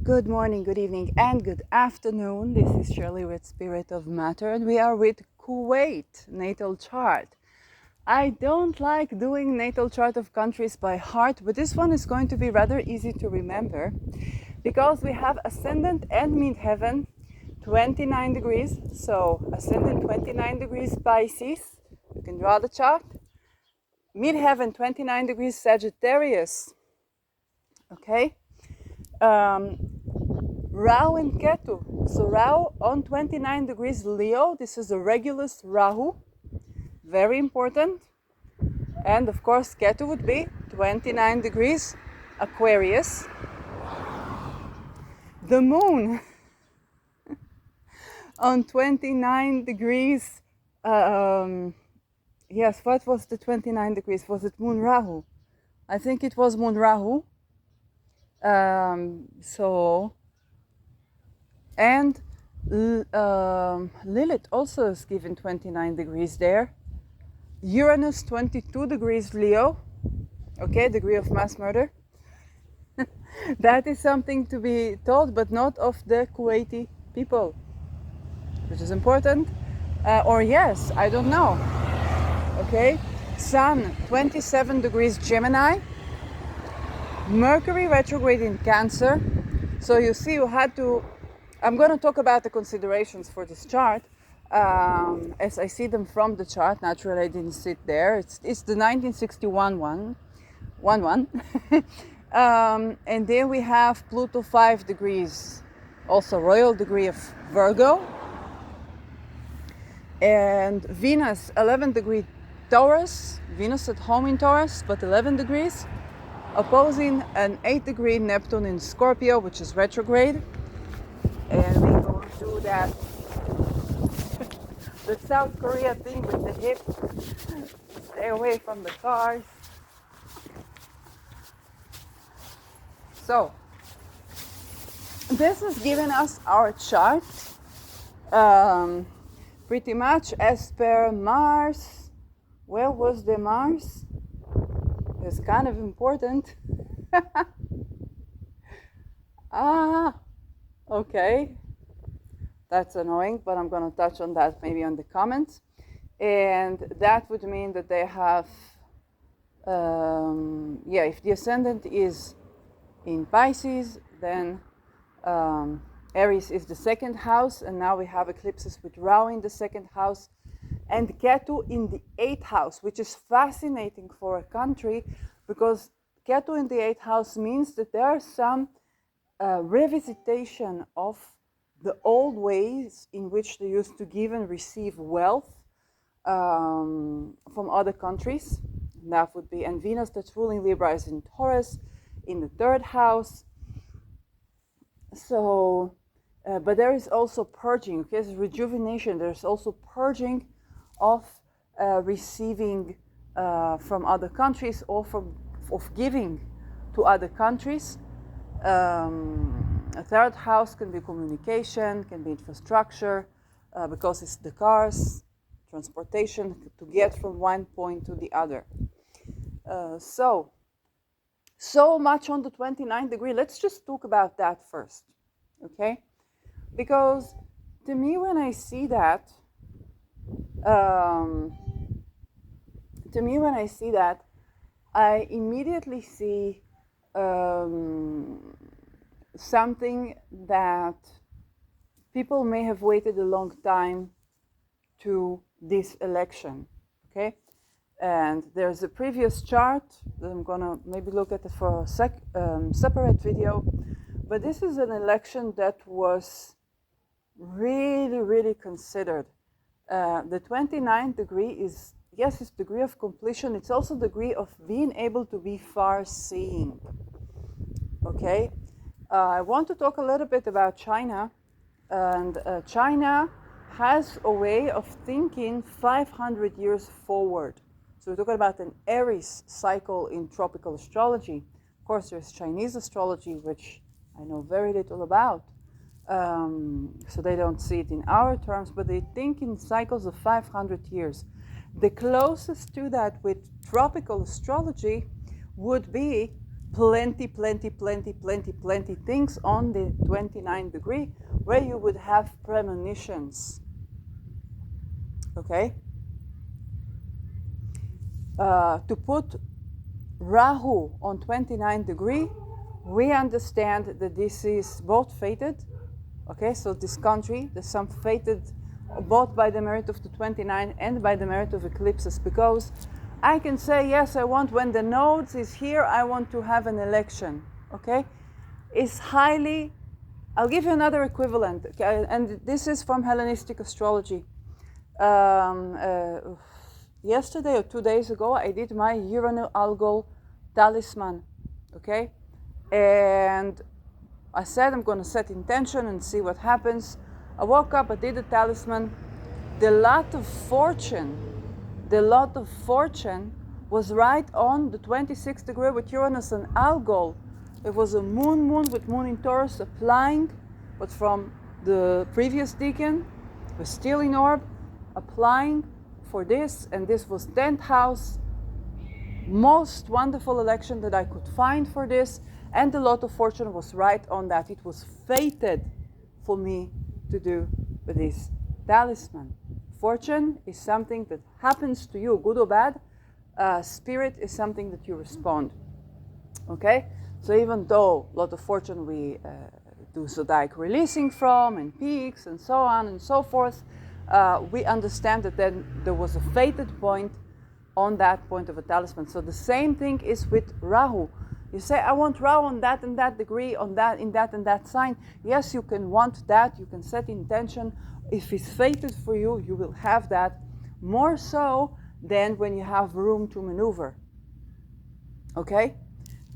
Good morning, good evening, and good afternoon. This is Shirley with Spirit of Matter, and we are with Kuwait natal chart. I don't like doing natal chart of countries by heart, but this one is going to be rather easy to remember because we have ascendant and midheaven 29 degrees. So ascendant 29 degrees Pisces, you can draw the chart. Midheaven 29 degrees Sagittarius, okay? Rahu and Ketu. So Rahu on 29 degrees Leo. This is a Regulus Rahu. Very important. And of course, Ketu would be 29 degrees Aquarius. The Moon on 29 degrees. Yes, what was the 29 degrees? Was it Moon Rahu? I think it was Moon Rahu. And Lilith also is given 29 degrees there. Uranus 22 degrees Leo. Okay, degree of mass murder. That is something to be told, but not of the Kuwaiti people, which is important. Or yes, I don't know. Okay, Sun 27 degrees Gemini. Mercury retrograde in Cancer. So you see, you had to. I'm going to talk about the considerations for this chart as I see them from the chart. Naturally, I didn't sit there. It's the 1961 one. And then we have Pluto 5 degrees, also royal degree of Virgo. And Venus 11 degree Taurus. Venus at home in Taurus, but 11 degrees. Opposing an 8 degree Neptune in Scorpio, which is retrograde. And we go do that, the South Korea thing with the hip. Stay away from the cars. So, this is giving us our chart. Pretty much as per Mars. Where was the Mars? It's kind of important. Okay, that's annoying, but I'm going to touch on that maybe on the comments. And that would mean that they have, if the ascendant is in Pisces, then Aries is the second house, and now we have eclipses with Rahu in the second house and Ketu in the 8th house, which is fascinating for a country because Ketu in the 8th house means that there are some revisitation of the old ways in which they used to give and receive wealth from other countries. That would be, and Venus that's ruling Libra is in Taurus in the 3rd house. So, but there is also purging, okay, there's rejuvenation, there's also purging of receiving from other countries or of giving to other countries. A 3rd house can be communication, can be infrastructure, because it's the cars, transportation to get from one point to the other. So much on the 29 degree. Let's just talk about that first, okay? Because to me, when I see that, I immediately see something that people may have waited a long time to this election, okay? And there's a previous chart that I'm gonna maybe look at it for a separate video, but this is an election that was really, really considered. The 29th degree is, yes, it's degree of completion. It's also degree of being able to be far-seeing, okay? I want to talk a little bit about China. And China has a way of thinking 500 years forward. So we're talking about an Aries cycle in tropical astrology. Of course, there's Chinese astrology, which I know very little about. So they don't see it in our terms, but they think in cycles of 500 years. The closest to that with tropical astrology would be plenty things on the 29 degree where you would have premonitions. Okay? To put Rahu on 29 degree, we understand that this is both fated. Okay, so this country, there's some fated both by the merit of the 29 and by the merit of eclipses, because I can say, yes, I want, when the nodes is here, I want to have an election. Okay, it's highly, I'll give you another equivalent, okay? And this is from Hellenistic astrology. Yesterday or 2 days ago, I did my Uranus-Algol talisman, okay? And I said I'm going to set intention and see what happens. I woke up, I did the talisman. The lot of fortune was right on the 26th degree with Uranus and Algol. It was a moon with moon in Taurus applying, but from the previous decan, was still in orb, applying for this, and this was 10th house. Most wonderful election that I could find for this, and the lot of fortune was right on that. It was fated for me to do with this talisman. Fortune is something that happens to you, good or bad. Spirit is something that you respond. Okay? So even though a lot of fortune we do zodiac releasing from, and peaks, and so on and so forth, we understand that then there was a fated point on that point of a talisman. So the same thing is with Rahu. You say, I want Rahu on that and that degree, on that, in that and that sign. Yes, you can want that, you can set intention. If it's fated for you, you will have that, more so than when you have room to maneuver. Okay?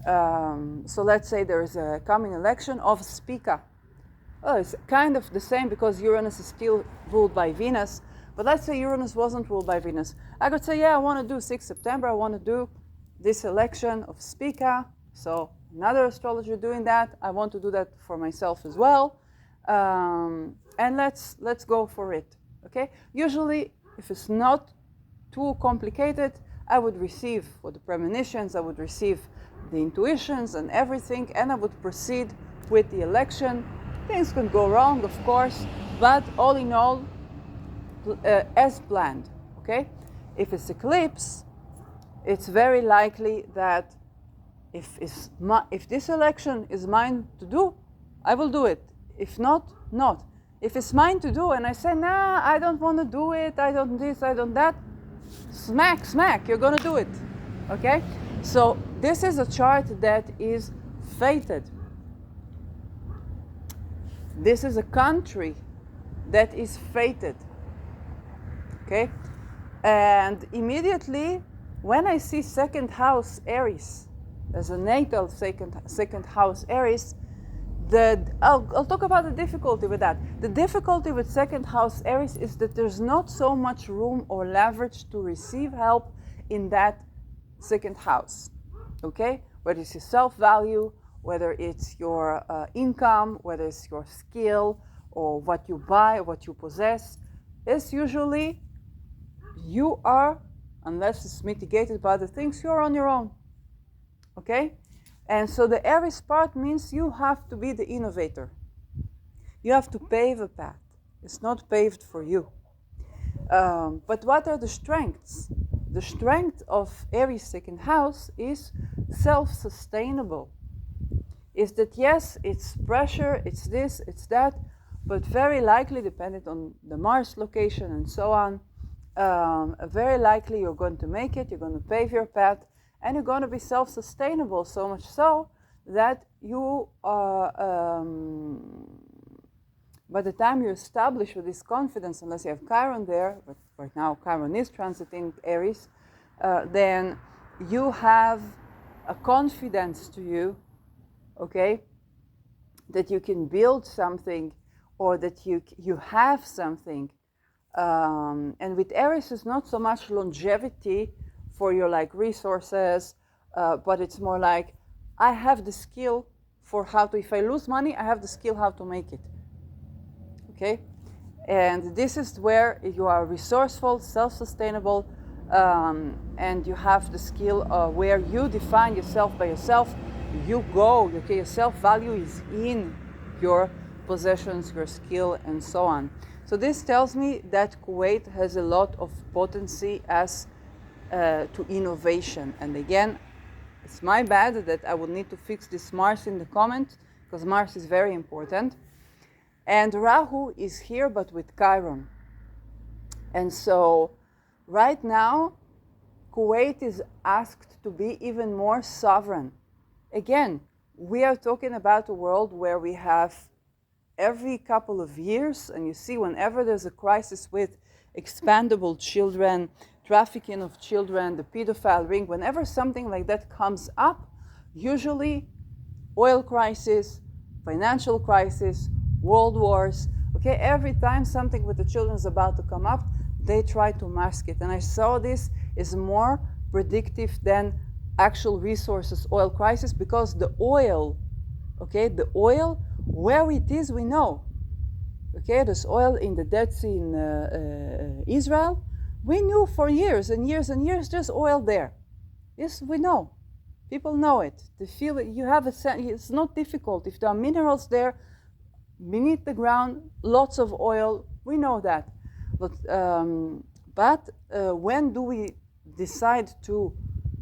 So let's say there is a coming election of Spica. Oh, it's kind of the same because Uranus is still ruled by Venus. But let's say Uranus wasn't ruled by Venus. I could say, yeah, I want to do 6 September. I want to do this election of Spica. So another astrologer doing that. I want to do that for myself as well. And let's go for it. Okay? Usually, if it's not too complicated, I would receive for the premonitions, I would receive the intuitions and everything, and I would proceed with the election. Things can go wrong, of course, but all in all, as planned. Okay? If it's eclipse, it's very likely that if this election is mine to do, I will do it. If not, not. If it's mine to do and I say, nah, I don't want to do it, I don't this, I don't that, smack, you're going to do it. Okay? So this is a chart that is fated. This is a country that is fated. Okay? And immediately, when I see second house Aries, as a natal second house Aries, I'll talk about the difficulty with that. The difficulty with second house Aries is that there's not so much room or leverage to receive help in that second house. Okay? Whether it's your self-value, whether it's your income, whether it's your skill, or what you buy, or what you possess, it's usually you are, unless it's mitigated by the things, you're on your own. Okay? And so the Aries part means you have to be the innovator. You have to pave a path. It's not paved for you. But what are the strengths? The strength of Aries second house is self-sustainable. Is that, yes, it's pressure, it's this, it's that, but very likely, depending on the Mars location and so on, very likely you're going to make it, you're going to pave your path, and you're going to be self-sustainable, so much so that you, by the time you establish with this confidence, unless you have Chiron there, but right now Chiron is transiting Aries, then you have a confidence to you, okay, that you can build something, or that you have something. And with Aries, it's not so much longevity for your like resources, but it's more like, I have the skill for how to, if I lose money, I have the skill how to make it. Okay? And this is where you are resourceful, self-sustainable, and you have the skill where you define yourself by yourself. you go, okay, your self-value is in your possessions, your skill, and so on. So this tells me that Kuwait has a lot of potency as to innovation. And again, it's my bad that I will need to fix this Mars in the comment, because Mars is very important. And Rahu is here, but with Chiron. And so right now, Kuwait is asked to be even more sovereign. Again, we are talking about a world where we have every couple of years, and you see whenever there's a crisis with expandable children, trafficking of children, the pedophile ring, whenever something like that comes up, usually oil crisis, financial crisis, world wars, okay, every time something with the children is about to come up, they try to mask it. And I saw this is more predictive than actual resources oil crisis, because the oil, okay, the oil, where it is, we know. Okay, there's oil in the Dead Sea in Israel. We knew for years and years and years there's oil there. Yes, we know. People know it. They feel it. You have a sense. It's not difficult. If there are minerals there beneath the ground, lots of oil, we know that. But when do we decide to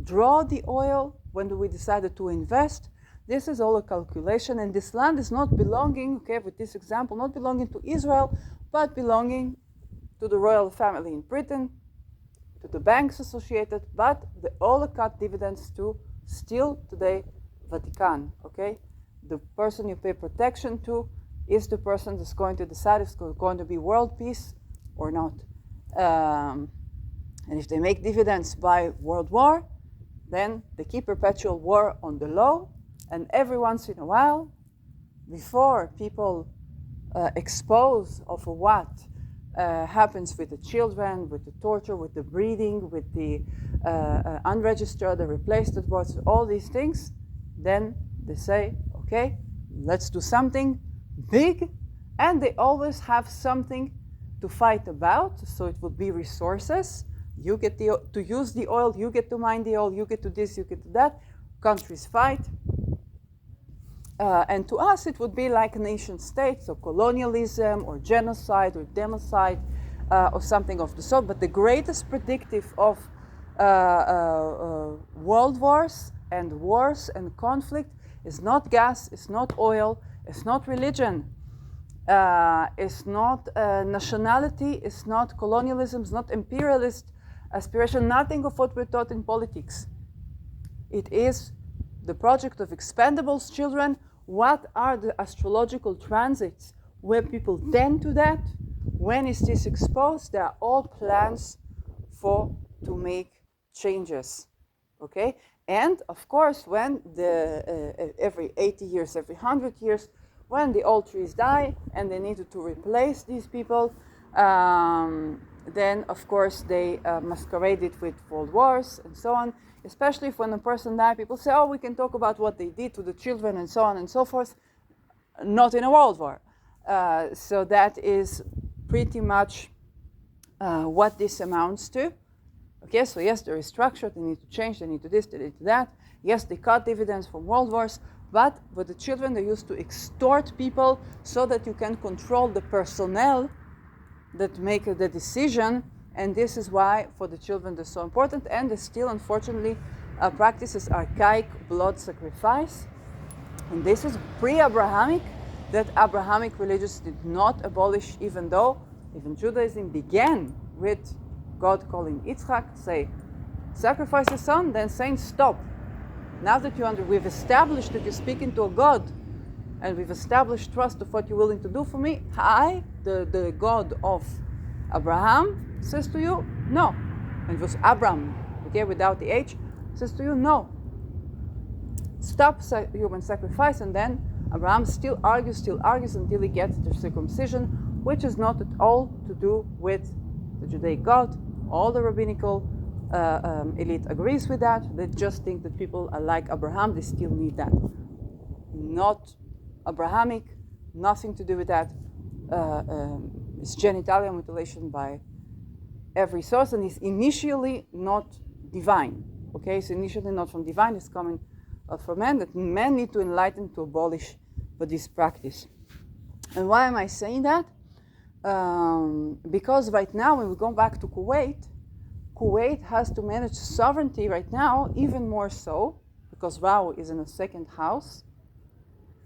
draw the oil? When do we decide to invest? This is all a calculation, and this land is not belonging, okay, with this example, not belonging to Israel, but belonging to the royal family in Britain, to the banks associated, but they all cut dividends to still today Vatican, okay? The person you pay protection to is the person that's going to decide if it's going to be world peace or not. And if they make dividends by world war, then they keep perpetual war on the low, and every once in a while, before people expose of what happens with the children, with the torture, with the breeding, with the unregistered, the replaced aborts, all these things, then they say, okay, let's do something big, and they always have something to fight about. So it would be resources. You get to use the oil, you get to mine the oil, you get to this, you get to that. Countries fight. And to us, it would be like nation states, or colonialism, or genocide, or democide, or something of the sort. But the greatest predictive of world wars and conflict is not gas, it's not oil, it's not religion, it's not nationality, it's not colonialism, it's not imperialist aspiration, nothing of what we're taught in politics. It is the project of expendables children. What are the astrological transits where people tend to that? When is this exposed? There are all plans to make changes, okay? And of course, when every 80 years, every 100 years, when the old trees die and they needed to replace these people, then of course they masquerade it with world wars and so on. Especially if when a person dies, people say, oh, we can talk about what they did to the children and so on and so forth. Not in a world war. So that is pretty much what this amounts to. Okay, so yes, there is structure, they need to change, they need to this, they need to that. Yes, they cut dividends from world wars, but with the children, they used to extort people so that you can control the personnel that make the decision. And this is why for the children they're so important, and they still unfortunately practices archaic blood sacrifice. And this is pre-Abrahamic, that Abrahamic religions did not abolish, even Judaism began with God calling Yitzchak, say, sacrifice your son, then saying stop. Now that we've established that you're speaking to a God, and we've established trust of what you're willing to do for me, I, the God of Abraham, says to you, no. And it was Abram, okay, without the H, says to you, no. Stop human sacrifice. And then Abraham still argues until he gets the circumcision, which is not at all to do with the Judaic God. All the rabbinical elite agrees with that. They just think that people are like Abraham, they still need that. Not Abrahamic, nothing to do with that. It's genitalia mutilation by every source, and is initially not divine. Okay, it's initially not from divine, it's coming for men, that men need to enlighten to abolish for this practice. And why am I saying that? Because right now, when we go back to Kuwait, Kuwait has to manage sovereignty right now, even more so, because Rao is in a second house.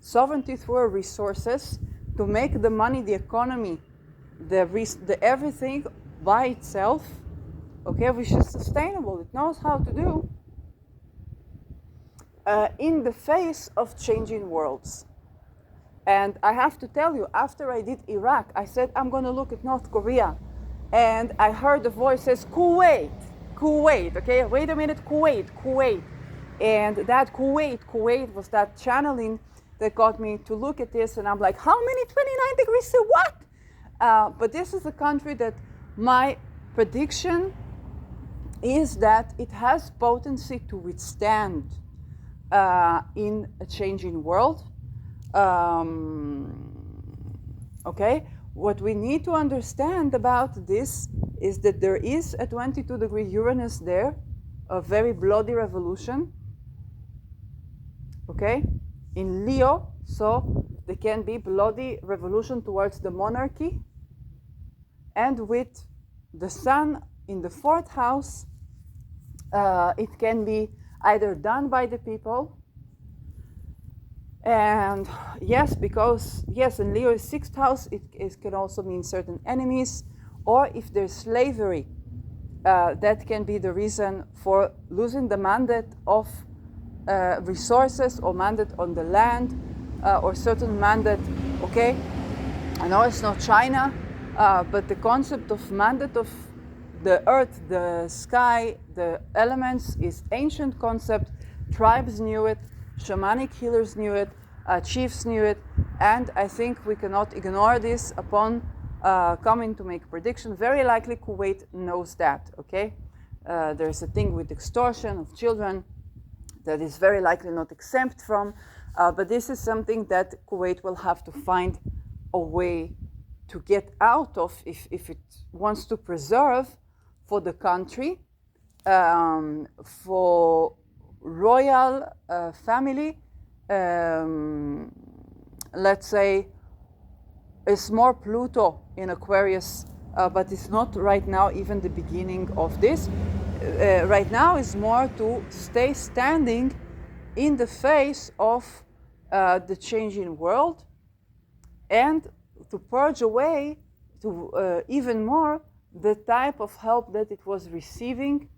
Sovereignty through our resources to make the money, the economy, the everything by itself, okay, which is sustainable. It knows how to do in the face of changing worlds. And I have to tell you, after I did Iraq, I said, I'm going to look at North Korea. And I heard the voice says, Kuwait, Kuwait, okay? Wait a minute, Kuwait, Kuwait. And that Kuwait was that channeling that got me to look at this. And I'm like, how many 29 degrees? Say what? But this is a country that my prediction is that it has potency to withstand in a changing world. Okay, what we need to understand about this is that there is a 22-degree Uranus there, a very bloody revolution, okay, in Leo, so there can be bloody revolution towards the monarchy, and with the Sun in the 4th house, it can be either done by the people. And yes, because yes, in Leo is 6th house, it can also mean certain enemies, or if there's slavery, that can be the reason for losing the mandate of resources or mandate on the land, or certain mandate, okay? I know it's not China, but the concept of mandate of the earth, the sky, the elements is ancient concept. Tribes knew it. Shamanic healers knew it, chiefs knew it, and I think we cannot ignore this upon coming to make a prediction. Very likely Kuwait knows that, okay? There's a thing with extortion of children that is very likely not exempt from, but this is something that Kuwait will have to find a way to get out of if it wants to preserve for the country, for royal family, let's say, is more Pluto in Aquarius, but it's not right now even the beginning of this. Right now is more to stay standing in the face of the changing world, and to purge away to even more the type of help that it was receiving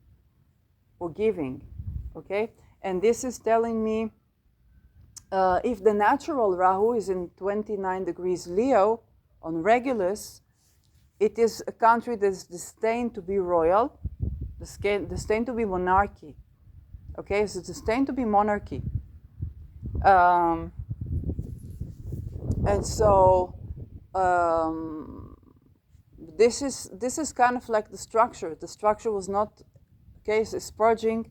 or giving. Okay, and this is telling me if the natural Rahu is in 29 degrees Leo on Regulus, it is a country that is destined to be royal, destined to be monarchy. Okay, so it's destined to be monarchy. And so this is kind of like the structure. The structure was not, okay, it's purging.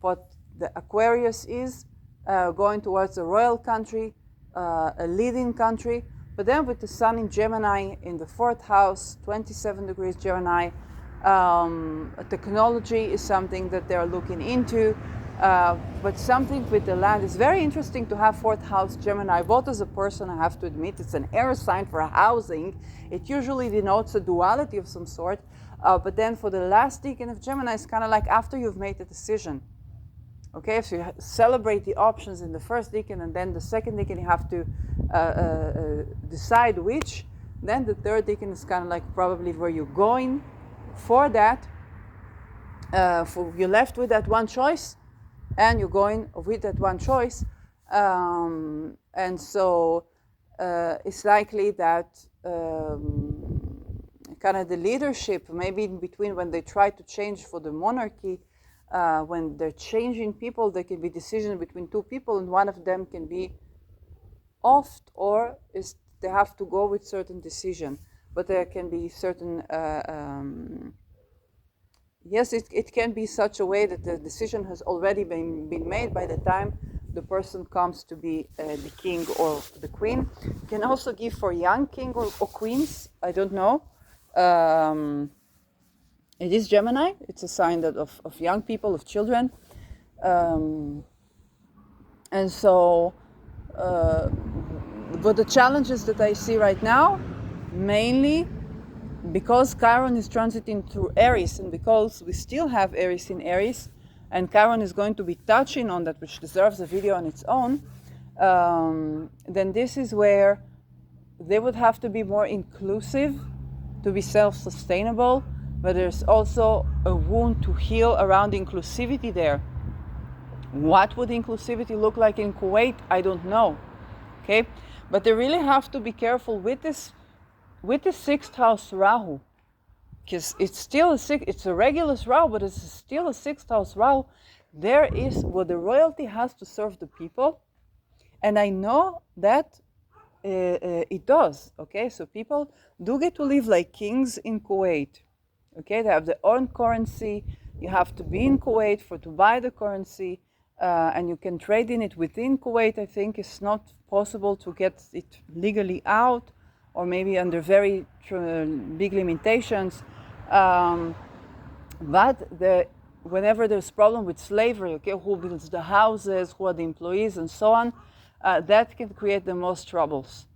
What the Aquarius is going towards a royal country, a leading country, but then with the Sun in Gemini in the 4th house, 27 degrees Gemini, technology is something that they're looking into, but something with the land is very interesting to have 4th house Gemini. Both as a person, I have to admit, it's an air sign for housing. It usually denotes a duality of some sort, but then for the last decan of Gemini, it's kind of like after you've made a decision. Okay, so you celebrate the options in the first decan, and then the second decan you have to decide which. Then the third decan is kind of like probably where you're going for that. You're left with that one choice, and you're going with that one choice. And so it's likely that kind of the leadership, maybe in between when they try to change for the monarchy, when they're changing people, there can be decision between two people, and one of them can be off, or they have to go with certain decision. But there can be certain, yes, it can be such a way that the decision has already been made by the time the person comes to be the king or the queen. It can also give for young king or queens, I don't know. It is Gemini. It's a sign that of young people, of children. And so, but the challenges that I see right now, mainly because Chiron is transiting through Aries, and because we still have Aries in Aries, and Chiron is going to be touching on that, which deserves a video on its own, then this is where they would have to be more inclusive to be self-sustainable, but there's also a wound to heal around inclusivity there. What would inclusivity look like in Kuwait? I don't know. Okay, but they really have to be careful with this sixth house Rahu, because it's still it's a regulus Rahu, but it's still a sixth house Rahu. There is what the royalty has to serve the people, and I know that it does. Okay, so people do get to live like kings in Kuwait. Okay, they have their own currency. You have to be in Kuwait to buy the currency, and you can trade in it within Kuwait. I think it's not possible to get it legally out, or maybe under very big limitations. But whenever there's problem with slavery, okay, who builds the houses, who are the employees, and so on, that can create the most troubles.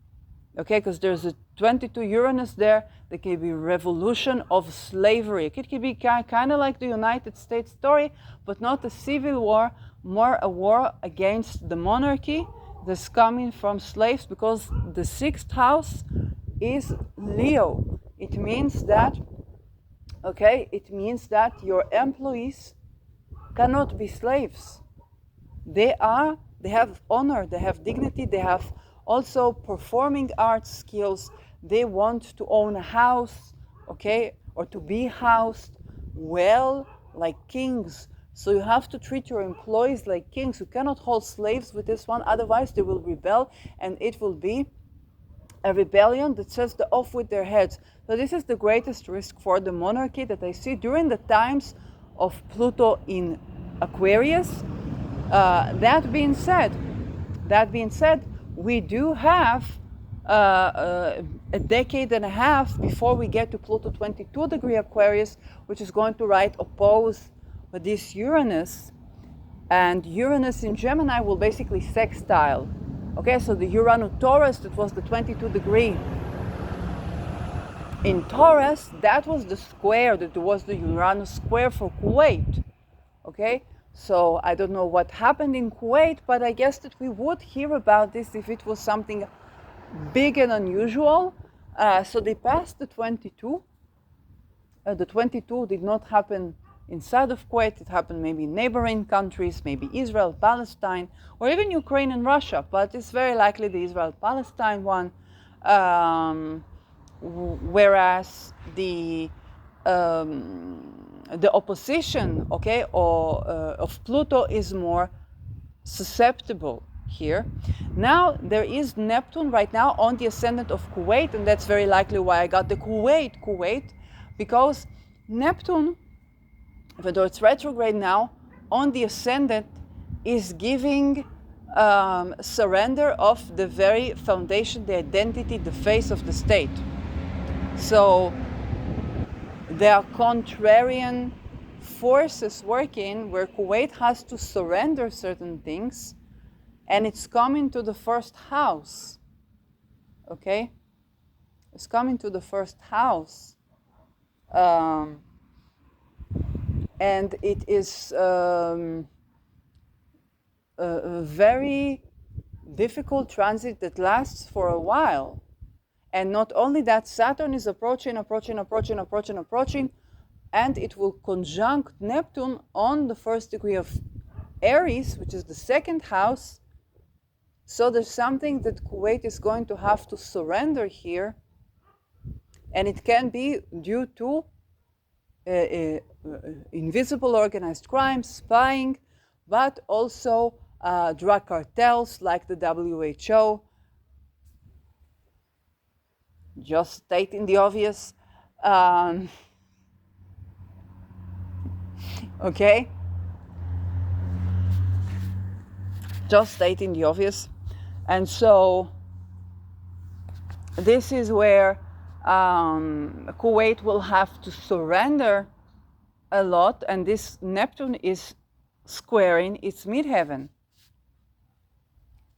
Okay, because there's a 22 Uranus there. There can be revolution of slavery. It can be kind of like the United States story, but not a civil war, more a war against the monarchy that's coming from slaves, because the sixth house is Leo. It means that, okay, it means that your employees cannot be slaves. They have honor, they have dignity, they have also performing arts skills. They want to own a house, okay, or to be housed well, like kings. So you have to treat your employees like kings. You cannot hold slaves with this one, otherwise they will rebel, and it will be a rebellion that sets the off with their heads. So this is the greatest risk for the monarchy that I see during the times of Pluto in Aquarius. That being said, we do have a decade and a half before we get to Pluto 22 degree Aquarius, which is going to oppose this Uranus. And Uranus in Gemini will basically sextile. Okay, so the Uranus-Taurus, that was the 22 degree in Taurus, that was the square, that was the Uranus square for Kuwait. Okay, so I don't know what happened in Kuwait, but I guess that we would hear about this if it was something big and unusual. So they passed the 22. The 22 did not happen inside of Kuwait. It happened maybe in neighboring countries, maybe Israel, Palestine, or even Ukraine and Russia. But it's very likely the Israel-Palestine one. Whereas the opposition, okay, of Pluto is more susceptible here. Now there is Neptune right now on the ascendant of Kuwait, and that's very likely why I got the Kuwait, because Neptune, even though it's retrograde now, on the ascendant is giving surrender of the very foundation, the identity, the face of the state. So there are contrarian forces working where Kuwait has to surrender certain things, and it's coming to the first house. Okay? It's coming to the first house. And it is a very difficult transit that lasts for a while. And not only that, Saturn is approaching, and it will conjunct Neptune on the first degree of Aries, which is the second house. So there's something that Kuwait is going to have to surrender here, and it can be due to invisible organized crime, spying, but also drug cartels like the WHO. Just stating the obvious. Okay? Just stating the obvious. And so this is where Kuwait will have to surrender a lot, and this Neptune is squaring its midheaven.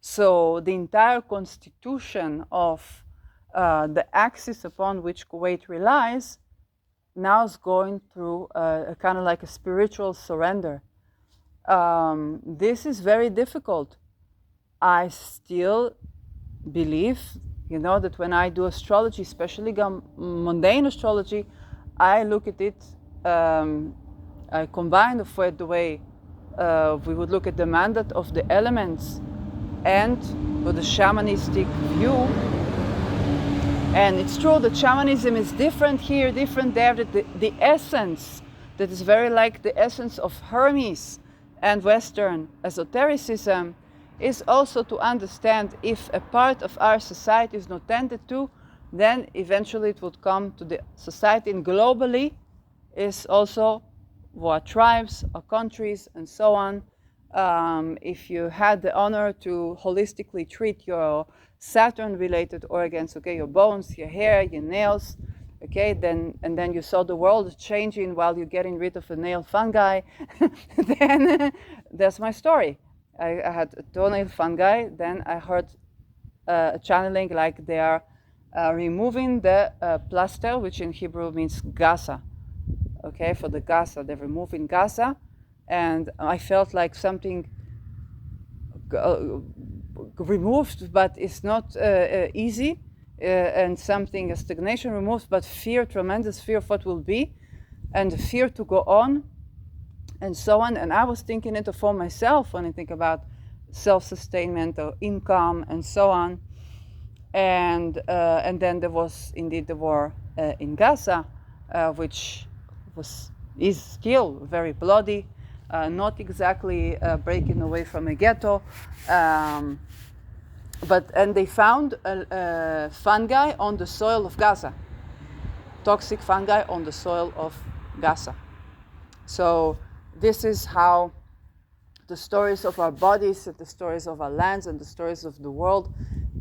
So the entire constitution of the axis upon which Kuwait relies now is going through a kind of like a spiritual surrender. This is very difficult. I still believe, that when I do astrology, especially mundane astrology, I look at it, I combine the way we would look at the mandate of the elements and with the shamanistic view. And it's true that shamanism is different here, different there, that the essence that is very like the essence of Hermes and Western esotericism is also to understand if a part of our society is not tended to, then eventually it would come to the society, and globally is also what tribes or countries and so on. If you had the honor to holistically treat your Saturn-related organs, okay, your bones, your hair, your nails, okay, and then you saw the world changing while you're getting rid of a nail fungi, then that's my story. I had a toenail fungi, then I heard channeling like they are removing the plaster, which in Hebrew means Gaza. Okay, for the Gaza, they're removing Gaza, and I felt like something removed, but it's not easy, and something, a stagnation removed, but fear, tremendous fear of what will be, and fear to go on, and so on. And I was thinking it for myself when I think about self-sustainment or income and so on. And then there was indeed the war in Gaza, which is still very bloody, not exactly breaking away from a ghetto, and they found fungi on the soil of Gaza, toxic fungi on the soil of Gaza. So this is how the stories of our bodies, and the stories of our lands, and the stories of the world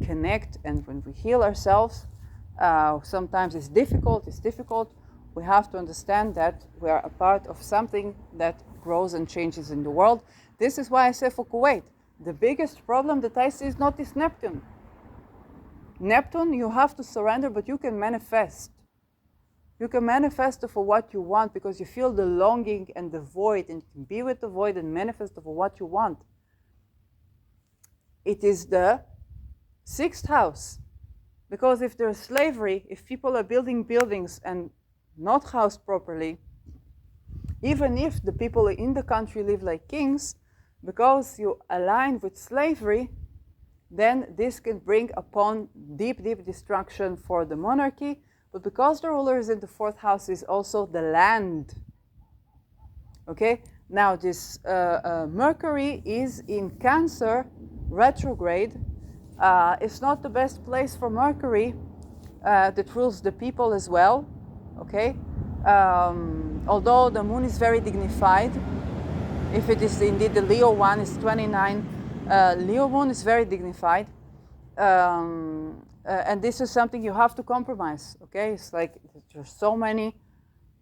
connect. And when we heal ourselves, sometimes it's difficult. We have to understand that we are a part of something that grows and changes in the world. This is why I say for Kuwait, the biggest problem that I see is not this Neptune. Neptune, you have to surrender, but you can manifest. You can manifest for what you want because you feel the longing and the void, and you can be with the void and manifest for what you want. It is the 6th house. Because if there's slavery, if people are building buildings and not housed properly, even if the people in the country live like kings, because you align with slavery, then this can bring upon deep, deep destruction for the monarchy. But because the ruler is in the 4th house, is also the land. Okay? Now this Mercury is in Cancer, retrograde. It's not the best place for Mercury that rules the people as well. Okay? Although the moon is very dignified, if it is indeed the Leo one, it's 29. Leo moon is very dignified. And this is something you have to compromise. Okay? It's like there's so many,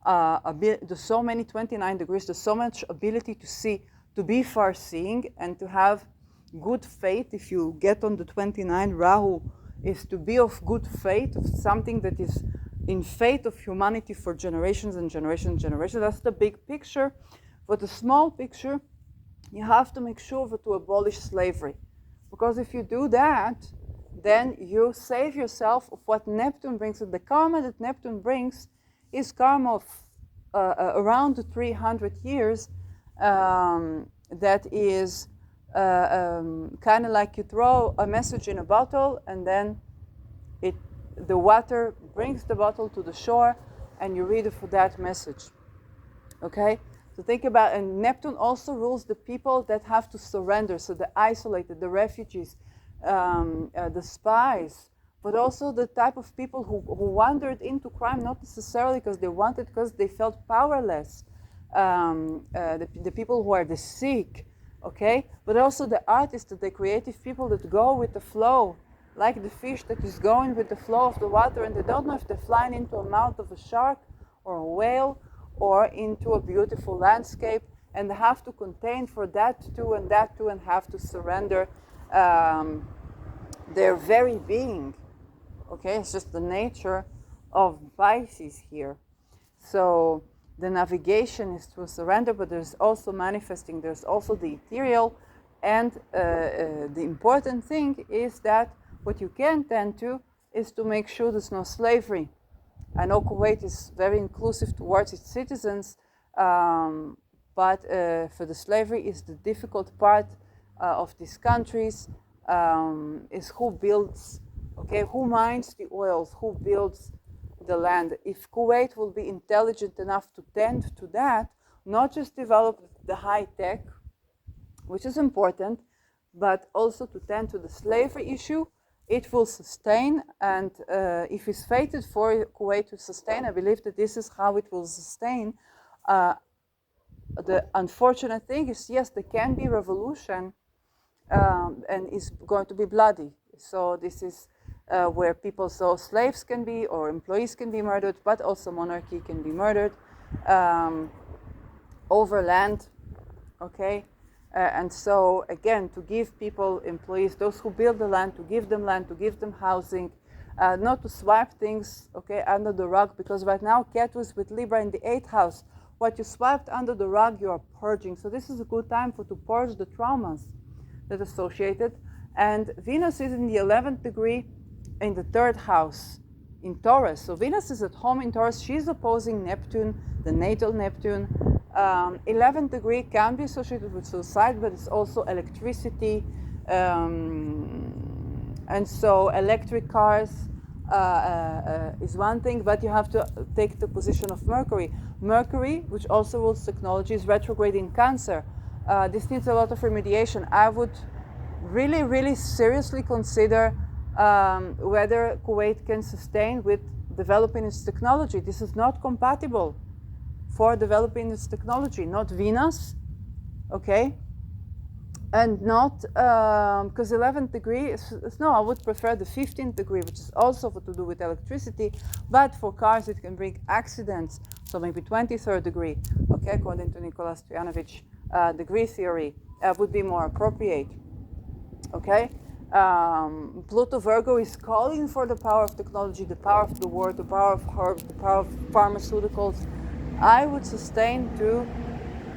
there's so many 29 degrees, there's so much ability to see, to be far-seeing, and to have good faith. If you get on the 29, Rahu is to be of good faith, of something that is in faith of humanity for generations and generations and generations. That's the big picture. For the small picture, you have to make sure to abolish slavery. Because if you do that, then you save yourself of what Neptune brings. And the karma that Neptune brings is karma of around 300 years. That is kind of like you throw a message in a bottle, and then the water brings the bottle to the shore, and you read it for that message. Okay? So think about, and Neptune also rules the people that have to surrender, so the isolated, the refugees, the spies, but also the type of people who wandered into crime, not necessarily because they wanted, because they felt powerless. The people who are the sick, okay? But also the artists, the creative people that go with the flow, like the fish that is going with the flow of the water, and they don't know if they're flying into a mouth of a shark or a whale or into a beautiful landscape, and they have to contain for that too, and have to surrender Um, their very being. Okay, it's just the nature of vices here. So the navigation is through surrender, but there's also manifesting, there's also the ethereal. And the important thing is that what you can tend to is to make sure there's no slavery. I know Kuwait is very inclusive towards its citizens, but for the slavery is the difficult part of these countries, is who builds, okay, who mines the oils, who builds the land. If Kuwait will be intelligent enough to tend to that, not just develop the high tech, which is important, but also to tend to the slavery issue, it will sustain. And if it's fated for Kuwait to sustain, I believe that this is how it will sustain. The unfortunate thing is, yes, there can be revolution, and it's going to be bloody. So this is where people, so slaves can be, or employees can be murdered, but also monarchy can be murdered over land, okay? And so again, to give people, employees, those who build the land, to give them housing, not to swipe things, okay, under the rug, because right now Ketu's with Libra in the 8th house. What you swiped under the rug, you are purging. So this is a good time to purge the traumas that are associated. And Venus is in the 11th degree in the 3rd house in Taurus. So Venus is at home in Taurus. She's opposing Neptune, the natal Neptune. 11th degree can be associated with suicide, but it's also electricity. And so electric cars is one thing, but you have to take the position of Mercury. Mercury, which also rules technology, is retrograde in Cancer. This needs a lot of remediation. I would really, really seriously consider whether Kuwait can sustain with developing its technology. This is not compatible for developing its technology, not Venus, okay? And not, because 11th degree is, no, I would prefer the 15th degree, which is also to do with electricity, but for cars it can bring accidents, so maybe 23rd degree, okay, according to Nikola Stojanovic, degree theory would be more appropriate, okay? Pluto Virgo is calling for the power of technology, the power of the word, the power of herbs, the power of pharmaceuticals. I would sustain to,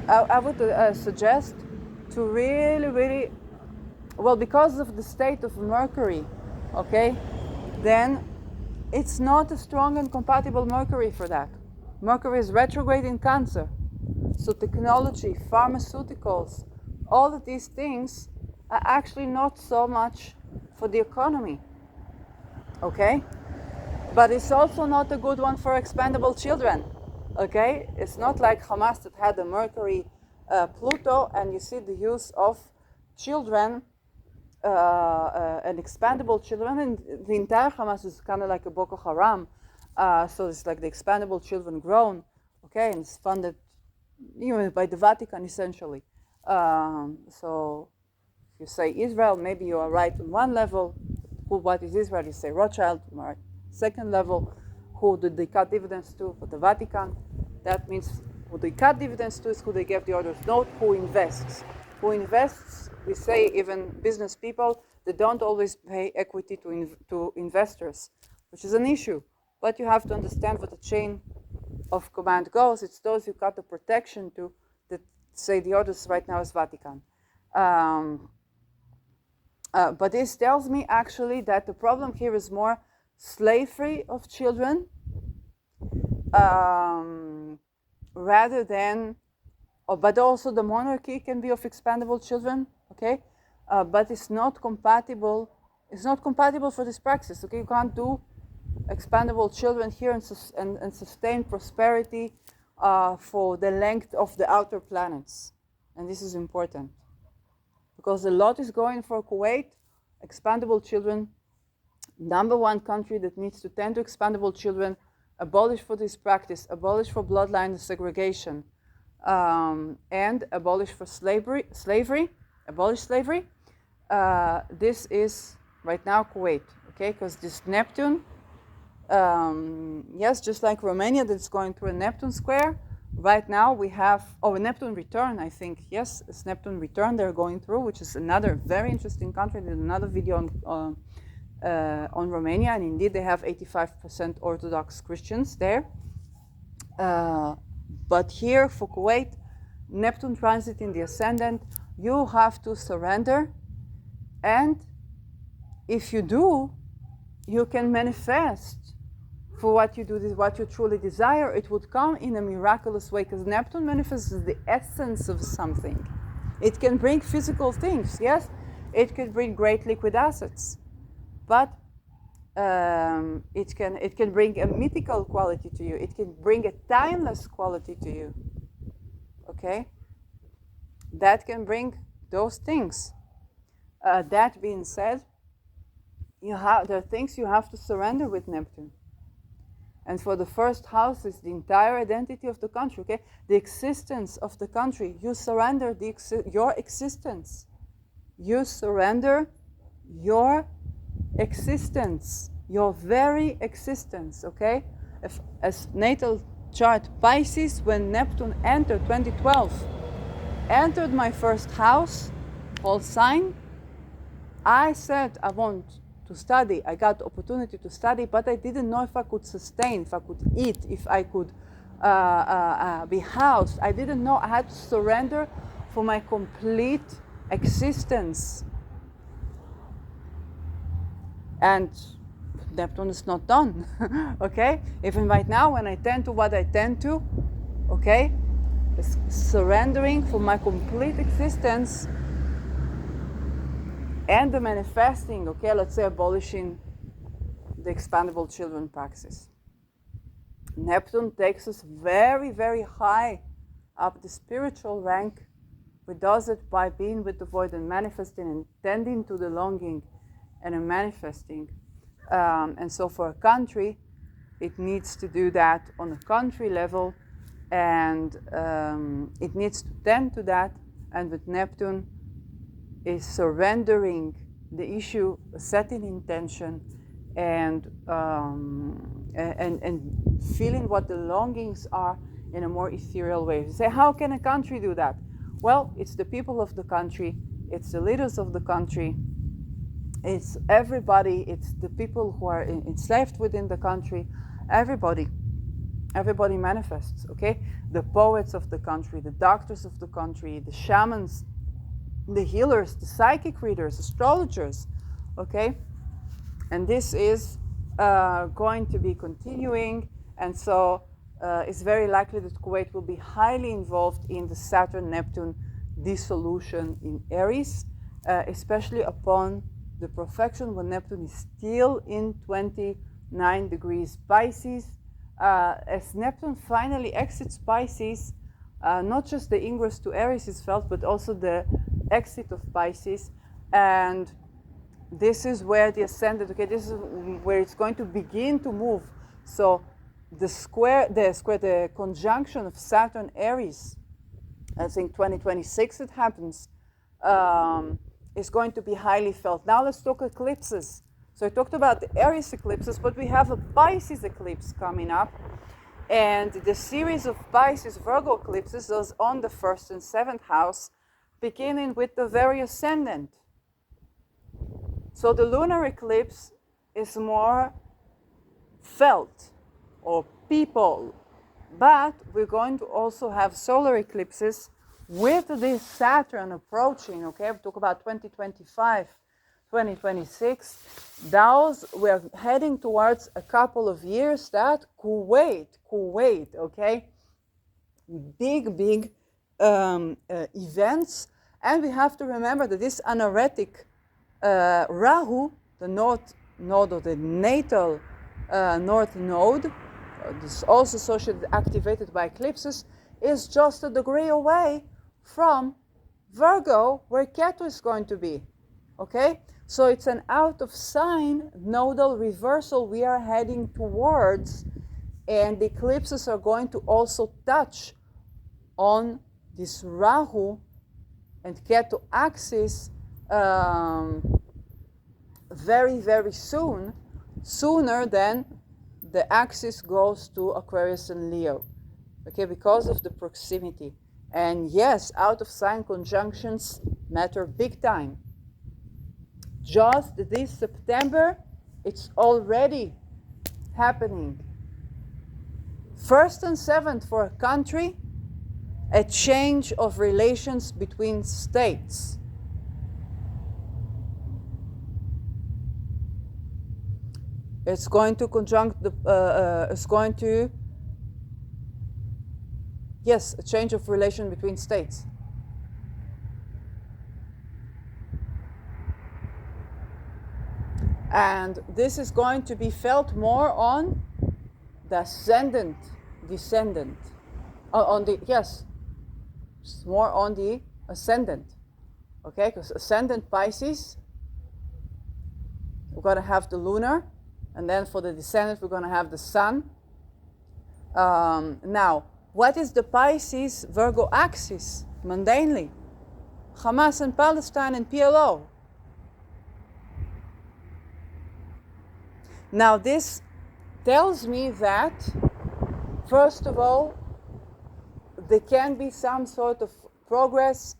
I would suggest to really, really, well, because of the state of Mercury, okay, then it's not a strong and compatible Mercury for that. Mercury is retrograde in Cancer. So technology, pharmaceuticals, all of these things are actually not so much for the economy, okay? But it's also not a good one for expendable children, okay? It's not like Hamas that had a Mercury Pluto, and you see the use of children and expandable children, and the entire Hamas is kind of like a Boko Haram, so it's like the expandable children grown, okay, and it's funded, you know, by the Vatican essentially. So if you say Israel, maybe you are right on one level. What is Israel? You say Rothschild, right? Second level, who did they cut dividends to? For the Vatican. That means who they cut dividends to is who they gave the orders. Note who invests. Who invests, we say even business people, they don't always pay equity to investors, which is an issue. But you have to understand what the chain of command goes. It's those you cut the protection to that say the orders right now is Vatican. But this tells me actually that the problem here is more slavery of children rather than, but also the monarchy can be of expandable children, okay? But it's not compatible. It's not compatible for this practice, okay? You can't do expandable children here and sustain prosperity for the length of the outer planets. And this is important. Because a lot is going for Kuwait, expandable children, number one country that needs to tend to expandable children, abolish for this practice, abolish for bloodline segregation, and abolish for slavery, abolish slavery. This is right now Kuwait, okay? Because this Neptune, yes, just like Romania that's going through a Neptune square, right now we have, Neptune return, I think. Yes, it's Neptune return they're going through, which is another very interesting country. There's another video on Romania, and indeed they have 85% Orthodox Christians there. But here for Kuwait, Neptune transit in the ascendant, you have to surrender, and if you do, you can manifest for what you do, what you truly desire. It would come in a miraculous way, because Neptune manifests the essence of something. It can bring physical things, yes, it could bring great liquid assets, but it can bring a mythical quality to you. It can bring a timeless quality to you. Okay, that can bring those things. That being said, there are things you have to surrender with Neptune. And for the first house is the entire identity of the country, okay? The existence of the country. You surrender your existence. You surrender your existence, your very existence, okay? As natal chart Pisces, when Neptune entered 2012, entered my first house, whole sign, I said I want to study. I got the opportunity to study, but I didn't know if I could sustain, if I could eat, if I could be housed. I didn't know. I had to surrender for my complete existence. And Neptune is not done, okay? Even right now, when I tend to what I tend to, okay, is surrendering for my complete existence. And the manifesting, okay, let's say abolishing the expandable children praxis. Neptune takes us very, very high up the spiritual rank. We does it by being with the void and manifesting and tending to the longing and manifesting. And so for a country, it needs to do that on a country level, and it needs to tend to that. And with Neptune, is surrendering the issue, setting intention, and feeling what the longings are in a more ethereal way. You say, how can a country do that? Well, it's the people of the country, it's the leaders of the country, it's everybody, it's the people who are enslaved within the country. Everybody manifests, okay? The poets of the country, the doctors of the country, the shamans, the healers, the psychic readers, astrologers, okay? And this is going to be continuing, and so it's very likely that Kuwait will be highly involved in the Saturn-Neptune dissolution in Aries, especially upon the perfection when Neptune is still in 29 degrees Pisces. As Neptune finally exits Pisces, not just the ingress to Aries is felt, but also the exit of Pisces, and this is where the ascendant, okay, this is where it's going to begin to move. So the conjunction of Saturn Aries, I think 2026 it happens, is going to be highly felt. Now let's talk eclipses. So I talked about the Aries eclipses, but we have a Pisces eclipse coming up, and the series of Pisces Virgo eclipses is on the 1st and 7th house, beginning with the very ascendant. So the lunar eclipse is more felt, or people, but we're going to also have solar eclipses with this Saturn approaching, okay? We talk about 2025, 2026. Those, we're heading towards a couple of years that Kuwait, okay? Big events. And we have to remember that this anaretic Rahu, the north node or the natal north node, this is also associated, activated by eclipses, is just a degree away from Virgo, where Ketu is going to be. Okay? So it's an out of sign nodal reversal we are heading towards, and the eclipses are going to also touch on this Rahu and Ketu axis very, very soon, sooner than the axis goes to Aquarius and Leo. okay, because of the proximity. And yes, out of sign conjunctions matter big time. Just this September, it's already happening. 1st and 7th for a country, a change of relations between states. It's going to conjunct it's going to, yes, a change of relation between states. And this is going to be felt more on the ascendant, descendant. On the, yes, more on the ascendant. Okay, because ascendant Pisces, we're going to have the lunar, and then for the descendant, we're going to have the sun. Now, what is the Pisces Virgo axis? Mundanely, Hamas and Palestine and PLO. Now, this tells me that, first of all, there can be some sort of progress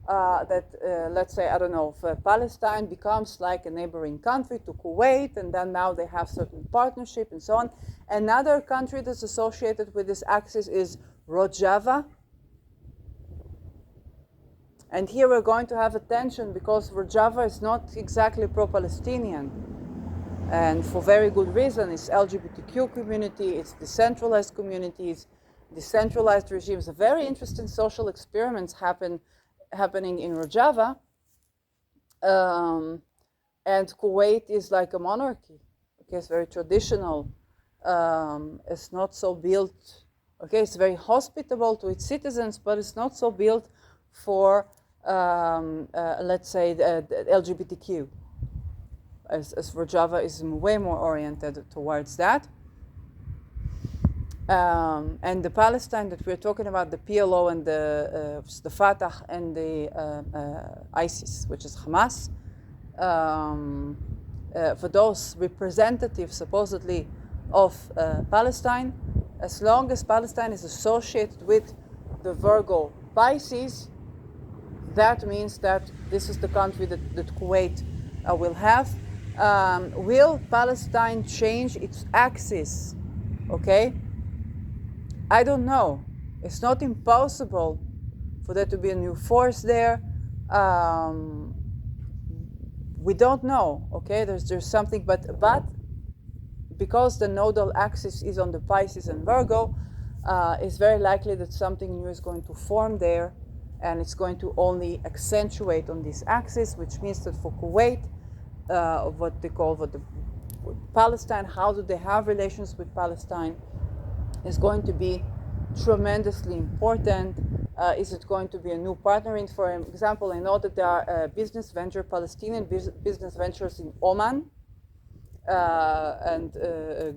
that, let's say, I don't know, if Palestine becomes like a neighboring country to Kuwait, and then now they have certain partnership and so on. Another country that's associated with this axis is Rojava. And here we're going to have a tension because Rojava is not exactly pro-Palestinian. And for very good reason. It's LGBTQ community, it's decentralized communities, decentralized regimes. Very interesting social experiments happening in Rojava. And Kuwait is like a monarchy. Okay, it's very traditional. It's not so built. Okay, it's very hospitable to its citizens, but it's not so built for, let's say, the LGBTQ. As Rojava is way more oriented towards that. And the Palestine that we're talking about, the PLO and the Fatah and the ISIS, which is Hamas, for those representatives supposedly of Palestine, as long as Palestine is associated with the Virgo Pisces, that means that this is the country that Kuwait will have. Will Palestine change its axis? Okay? I don't know. It's not impossible for there to be a new force there. We don't know. Okay? There's something, but because the nodal axis is on the Pisces and Virgo, it's very likely that something new is going to form there, and it's going to only accentuate on this axis, which means that for Kuwait, Palestine, how do they have relations with Palestine, is going to be tremendously important. Is it going to be a new partnering? For example, I know that there are Palestinian business ventures in Oman, and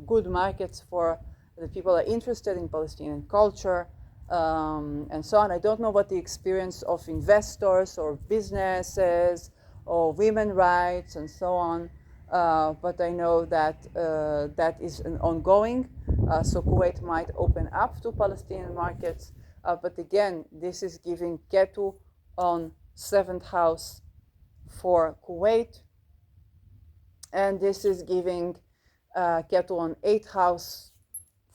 good markets for the people are interested in Palestinian culture, and so on. I don't know what the experience of investors or businesses or women's rights and so on, but I know that that is an ongoing. So Kuwait might open up to Palestinian markets, but again, this is giving Ketu on 7th house for Kuwait, and this is giving Ketu on 8th house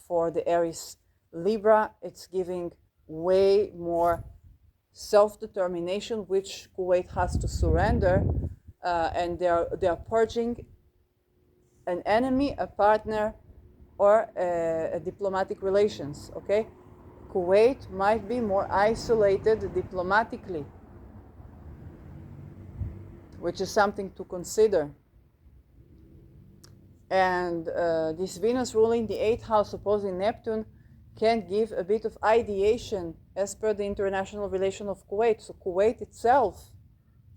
for the Aries Libra. It's giving way more self-determination, which Kuwait has to surrender, and they are purging an enemy, a partner, or a diplomatic relations. Okay, Kuwait might be more isolated diplomatically, which is something to consider. And this Venus ruling the 8th house opposing Neptune can give a bit of ideation as per the international relation of Kuwait. So Kuwait itself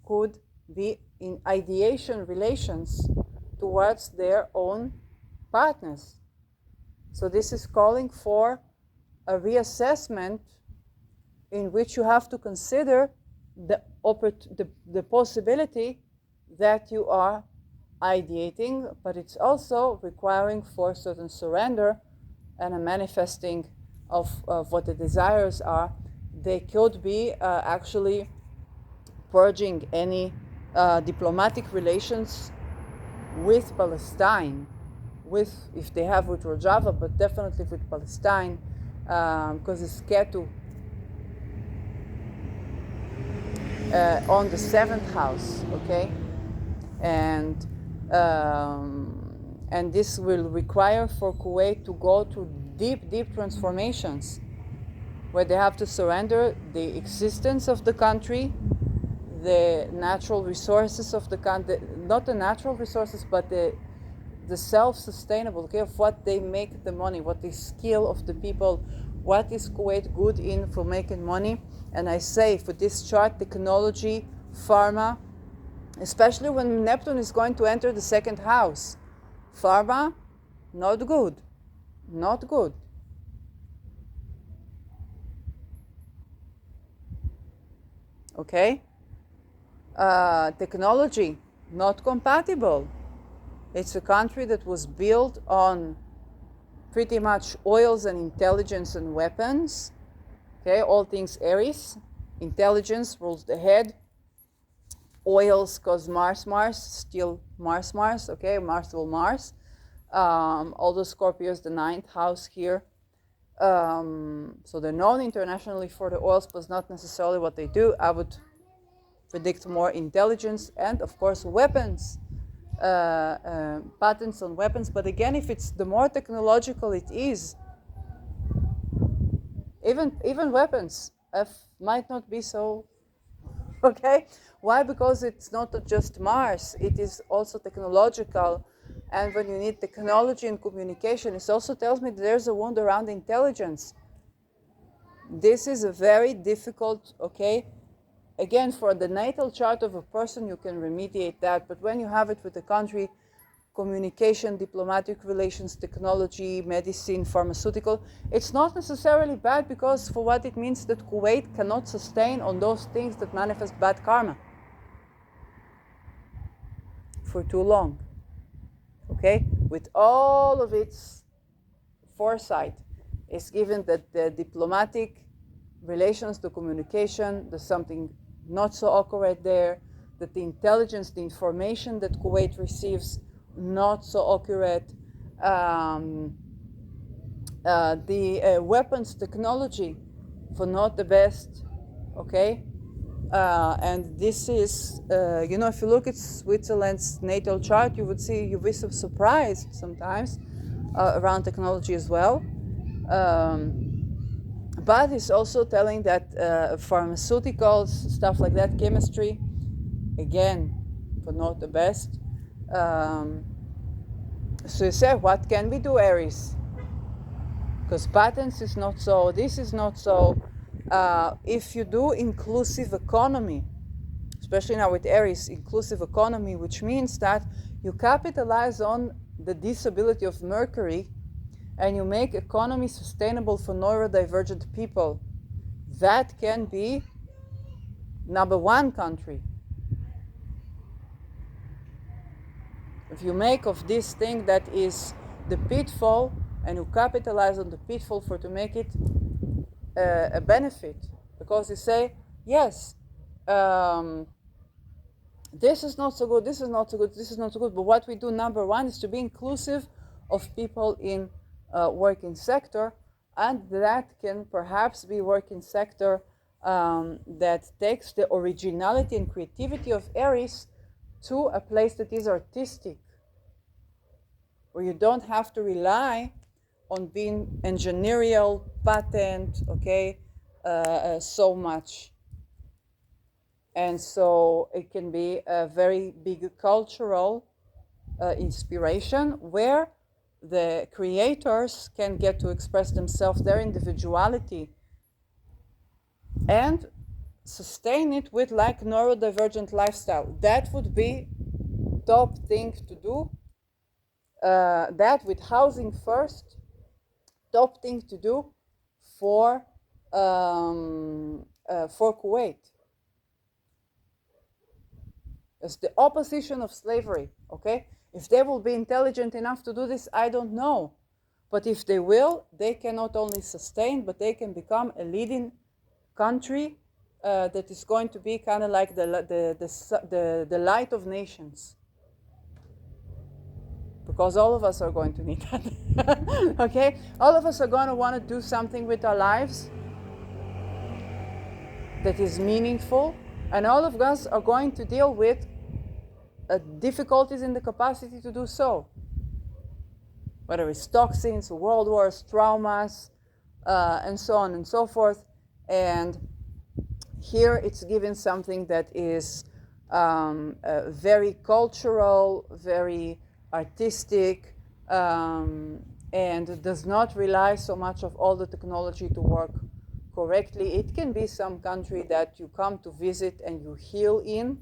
could be in ideation relations towards their own partners. So this is calling for a reassessment in which you have to consider the possibility that you are ideating, but it's also requiring for certain surrender and a manifesting of what the desires are, they could be actually purging any diplomatic relations with Palestine, with, if they have, with Rojava, but definitely with Palestine, because it's Ketu on the seventh house, okay? And this will require for Kuwait to go through deep transformations, where they have to surrender the existence of the country, the natural resources of the country, not the natural resources, but the self-sustainable, okay, of what they make the money, what the skill of the people, what is Kuwait good in for making money. And I say, for this chart, technology, pharma, especially when Neptune is going to enter the second house. Pharma, not good, not good. Okay? Technology, not compatible. It's a country that was built on pretty much oils and intelligence and weapons. Okay, all things Aries. Intelligence rules the head. Oils cause Mars, still Mars, okay, Mars will Mars. All the Scorpios, the ninth house here. So they're known internationally for the oils, but not necessarily what they do. I would predict more intelligence and, of course, weapons. Patents on weapons, but again, if it's the more technological it is, even weapons might not be so okay. Why? Because it's not just Mars, it is also technological, and when you need technology and communication, it also tells me that there's a wound around intelligence. This is a very difficult, okay, again, for the natal chart of a person, you can remediate that. But when you have it with the country, communication, diplomatic relations, technology, medicine, pharmaceutical, it's not necessarily bad, because for what it means that Kuwait cannot sustain on those things that manifest bad karma for too long. Okay? With all of its foresight, it's given that the diplomatic relations, the communication, there's something not so accurate there, that the intelligence, the information that Kuwait receives, not so accurate, the weapons technology for not the best, okay? And this is, if you look at Switzerland's natal chart, you would see, you'd be so surprised sometimes around technology as well. But it's also telling that pharmaceuticals, stuff like that, chemistry, again, for not the best. So you say, what can we do, Aries? Because patents is not so, this is not so. If you do inclusive economy, especially now with Aries, inclusive economy, which means that you capitalize on the disability of Mercury, and you make economy sustainable for neurodivergent people, that can be number one country. If you make of this thing that is the pitfall, and you capitalize on the pitfall for to make it a benefit, because you say, yes, this is not so good, this is not so good, this is not so good, but what we do, number one, is to be inclusive of people in working sector, and that can perhaps be working sector that takes the originality and creativity of Aries to a place that is artistic, where you don't have to rely on being engineerial, patent, okay, so much. And so it can be a very big cultural inspiration, where the creators can get to express themselves, their individuality, and sustain it with like neurodivergent lifestyle. That would be top thing to do. That with housing first, top thing to do for Kuwait. It's the opposition of slavery, okay? If they will be intelligent enough to do this, I don't know. But if they will, they can not only sustain, but they can become a leading country that is going to be kind of like the light of nations. Because all of us are going to need that. Okay? All of us are going to want to do something with our lives that is meaningful, and all of us are going to deal with difficulties in the capacity to do so. Whether it's toxins, world wars, traumas, and so on and so forth. And here it's given something that is very cultural, very artistic, and does not rely so much of all the technology to work correctly. It can be some country that you come to visit and you heal in,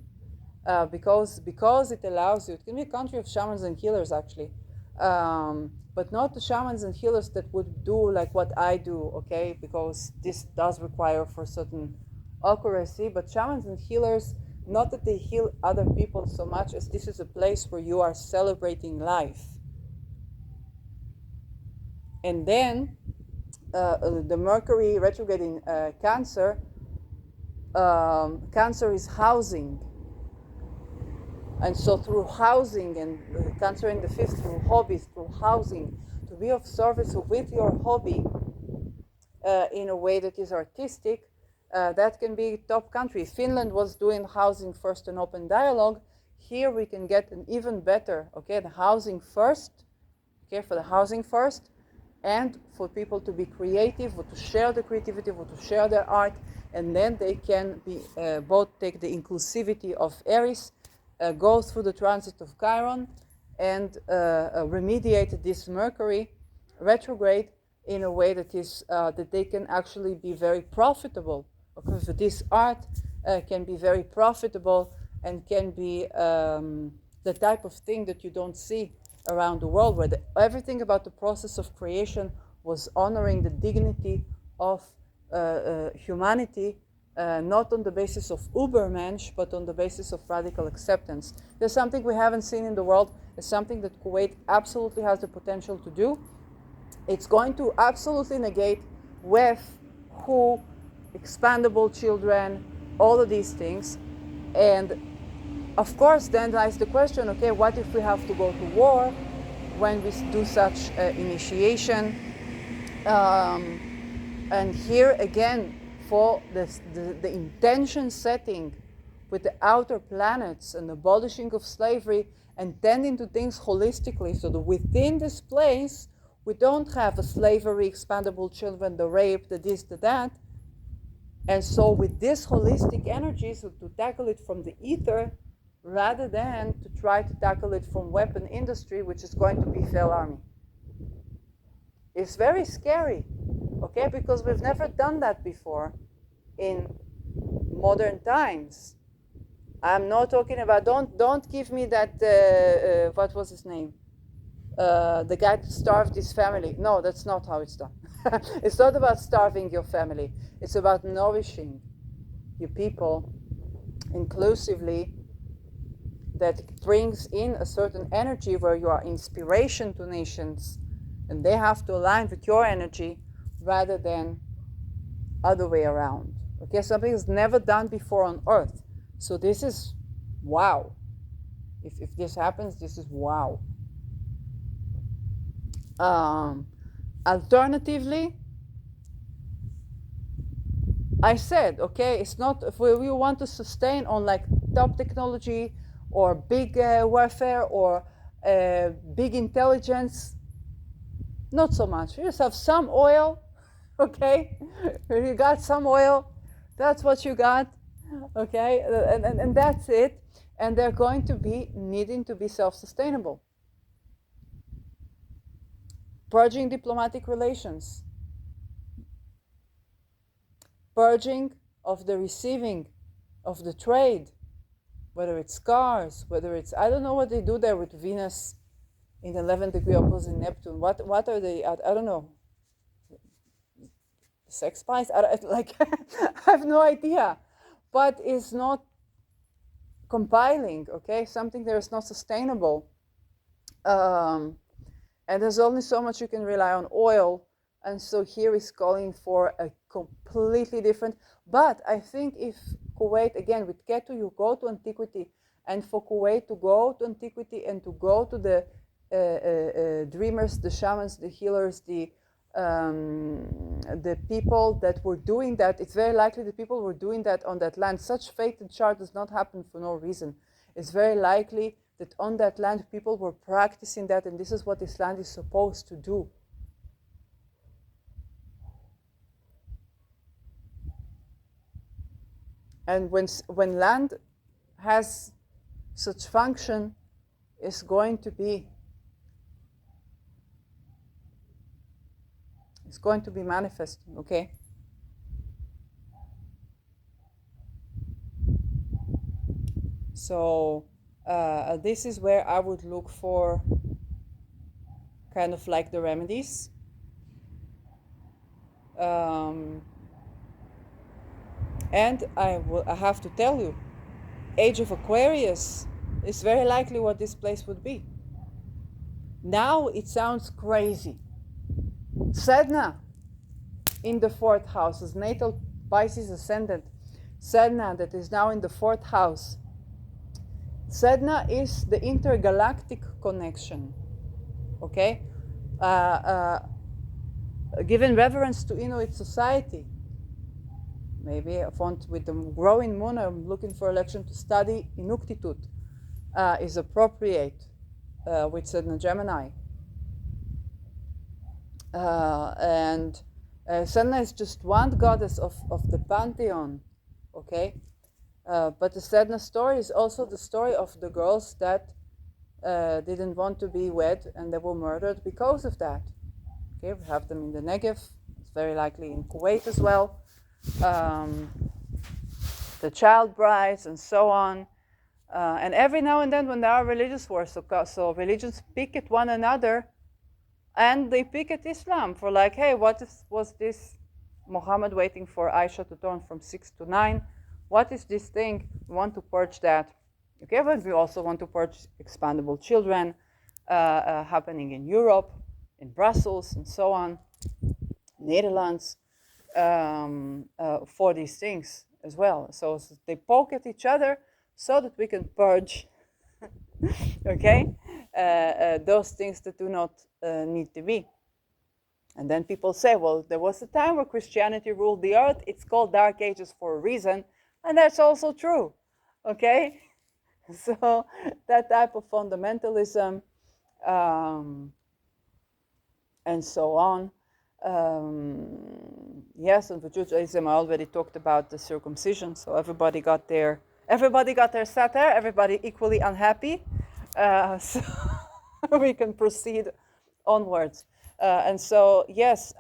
because it allows you. It can be a country of shamans and healers, actually, but not the shamans and healers that would do like what I do, okay? Because this does require for certain accuracy. But shamans and healers, not that they heal other people so much as this is a place where you are celebrating life. And then the Mercury retrograde in Cancer. Cancer is housing. And so through housing, and Cancer in the 5th, through hobbies, through housing, to be of service with your hobby in a way that is artistic, that can be top country. Finland was doing housing first and open dialogue. Here we can get an even better, okay, the housing first, okay, for the housing first, and for people to be creative, or to share the creativity, or to share their art, and then they can be both take the inclusivity of Aries, go through the transit of Chiron, and remediate this Mercury retrograde in a way that is that they can actually be very profitable, because this art can be very profitable and can be the type of thing that you don't see around the world, where everything about the process of creation was honoring the dignity of humanity, not on the basis of Ubermensch, but on the basis of radical acceptance. There's something we haven't seen in the world. It's something that Kuwait absolutely has the potential to do. It's going to absolutely negate WEF, WHO, expandable children, all of these things. And of course, then lies the question, okay, what if we have to go to war when we do such initiation? And here again, for the intention setting with the outer planets and abolishing of slavery and tending to things holistically, so that within this place, we don't have a slavery, expandable children, the rape, the this, the that. And so with this holistic energy, so to tackle it from the ether, rather than to try to tackle it from weapon industry, which is going to be fail army. It's very scary, okay, because we've never done that before in modern times. I'm not talking about, don't give me that, what was his name? The guy that starved his family. No, that's not how it's done. It's not about starving your family. It's about nourishing your people inclusively, that brings in a certain energy where you are inspiration to nations, and they have to align with your energy rather than other way around. Okay, something is never done before on Earth. So this is wow. If this happens, this is wow. Alternatively, I said, okay, it's not, if we want to sustain on like top technology or big warfare or big intelligence, not so much. You just have some oil, okay? You got some oil, that's what you got, okay? And that's it. And they're going to be needing to be self-sustainable. Purging diplomatic relations. Purging of the receiving of the trade, whether it's cars, whether it's, I don't know what they do there with Venus in 11th degree opposite Neptune. What are they, I don't know. Sex spies? I have no idea. But it's not compiling, okay? Something that is not sustainable. And And there's only so much you can rely on oil. And so here is calling for a completely different. But I think if Kuwait, again, with Ketu, you go to antiquity, and for Kuwait to go to antiquity and to go to the dreamers, the shamans, the healers, the people that were doing that, it's very likely the people were doing that on that land. Such fate and chart does not happen for no reason. It's very likely that on that land people were practicing that, and this is what this land is supposed to do. And when land has such function, it's going to be manifesting, okay? So this is where I would look for kind of like the remedies. And I have to tell you, Age of Aquarius is very likely what this place would be. Now it sounds crazy. Sedna in the 4th house is natal Pisces ascendant. Sedna that is now in the 4th house. Sedna is the intergalactic connection, okay? Given reverence to Inuit society, maybe with the growing moon, I'm looking for election to study Inuktitut is appropriate with Sedna Gemini. And Sedna is just one goddess of the pantheon, okay? But the Sedna story is also the story of the girls that didn't want to be wed and they were murdered because of that. Okay, we have them in the Negev. It's very likely in Kuwait as well. The child brides and so on. And every now and then when there are religious wars, so religions pick at one another, and they pick at Islam for like, hey, was this Muhammad waiting for Aisha to turn from 6 to 9? What is this thing? We want to purge that. Okay, but we also want to purge expandable children happening in Europe, in Brussels, and so on, Netherlands, for these things as well. So they poke at each other so that we can purge, okay, those things that do not need to be. And then people say, well, there was a time where Christianity ruled the earth. It's called Dark Ages for a reason. And that's also true, okay? So that type of fundamentalism and so on. Yes, and for Judaism, I already talked about the circumcision. So everybody got their satire, everybody equally unhappy. So we can proceed onwards. And so, yes,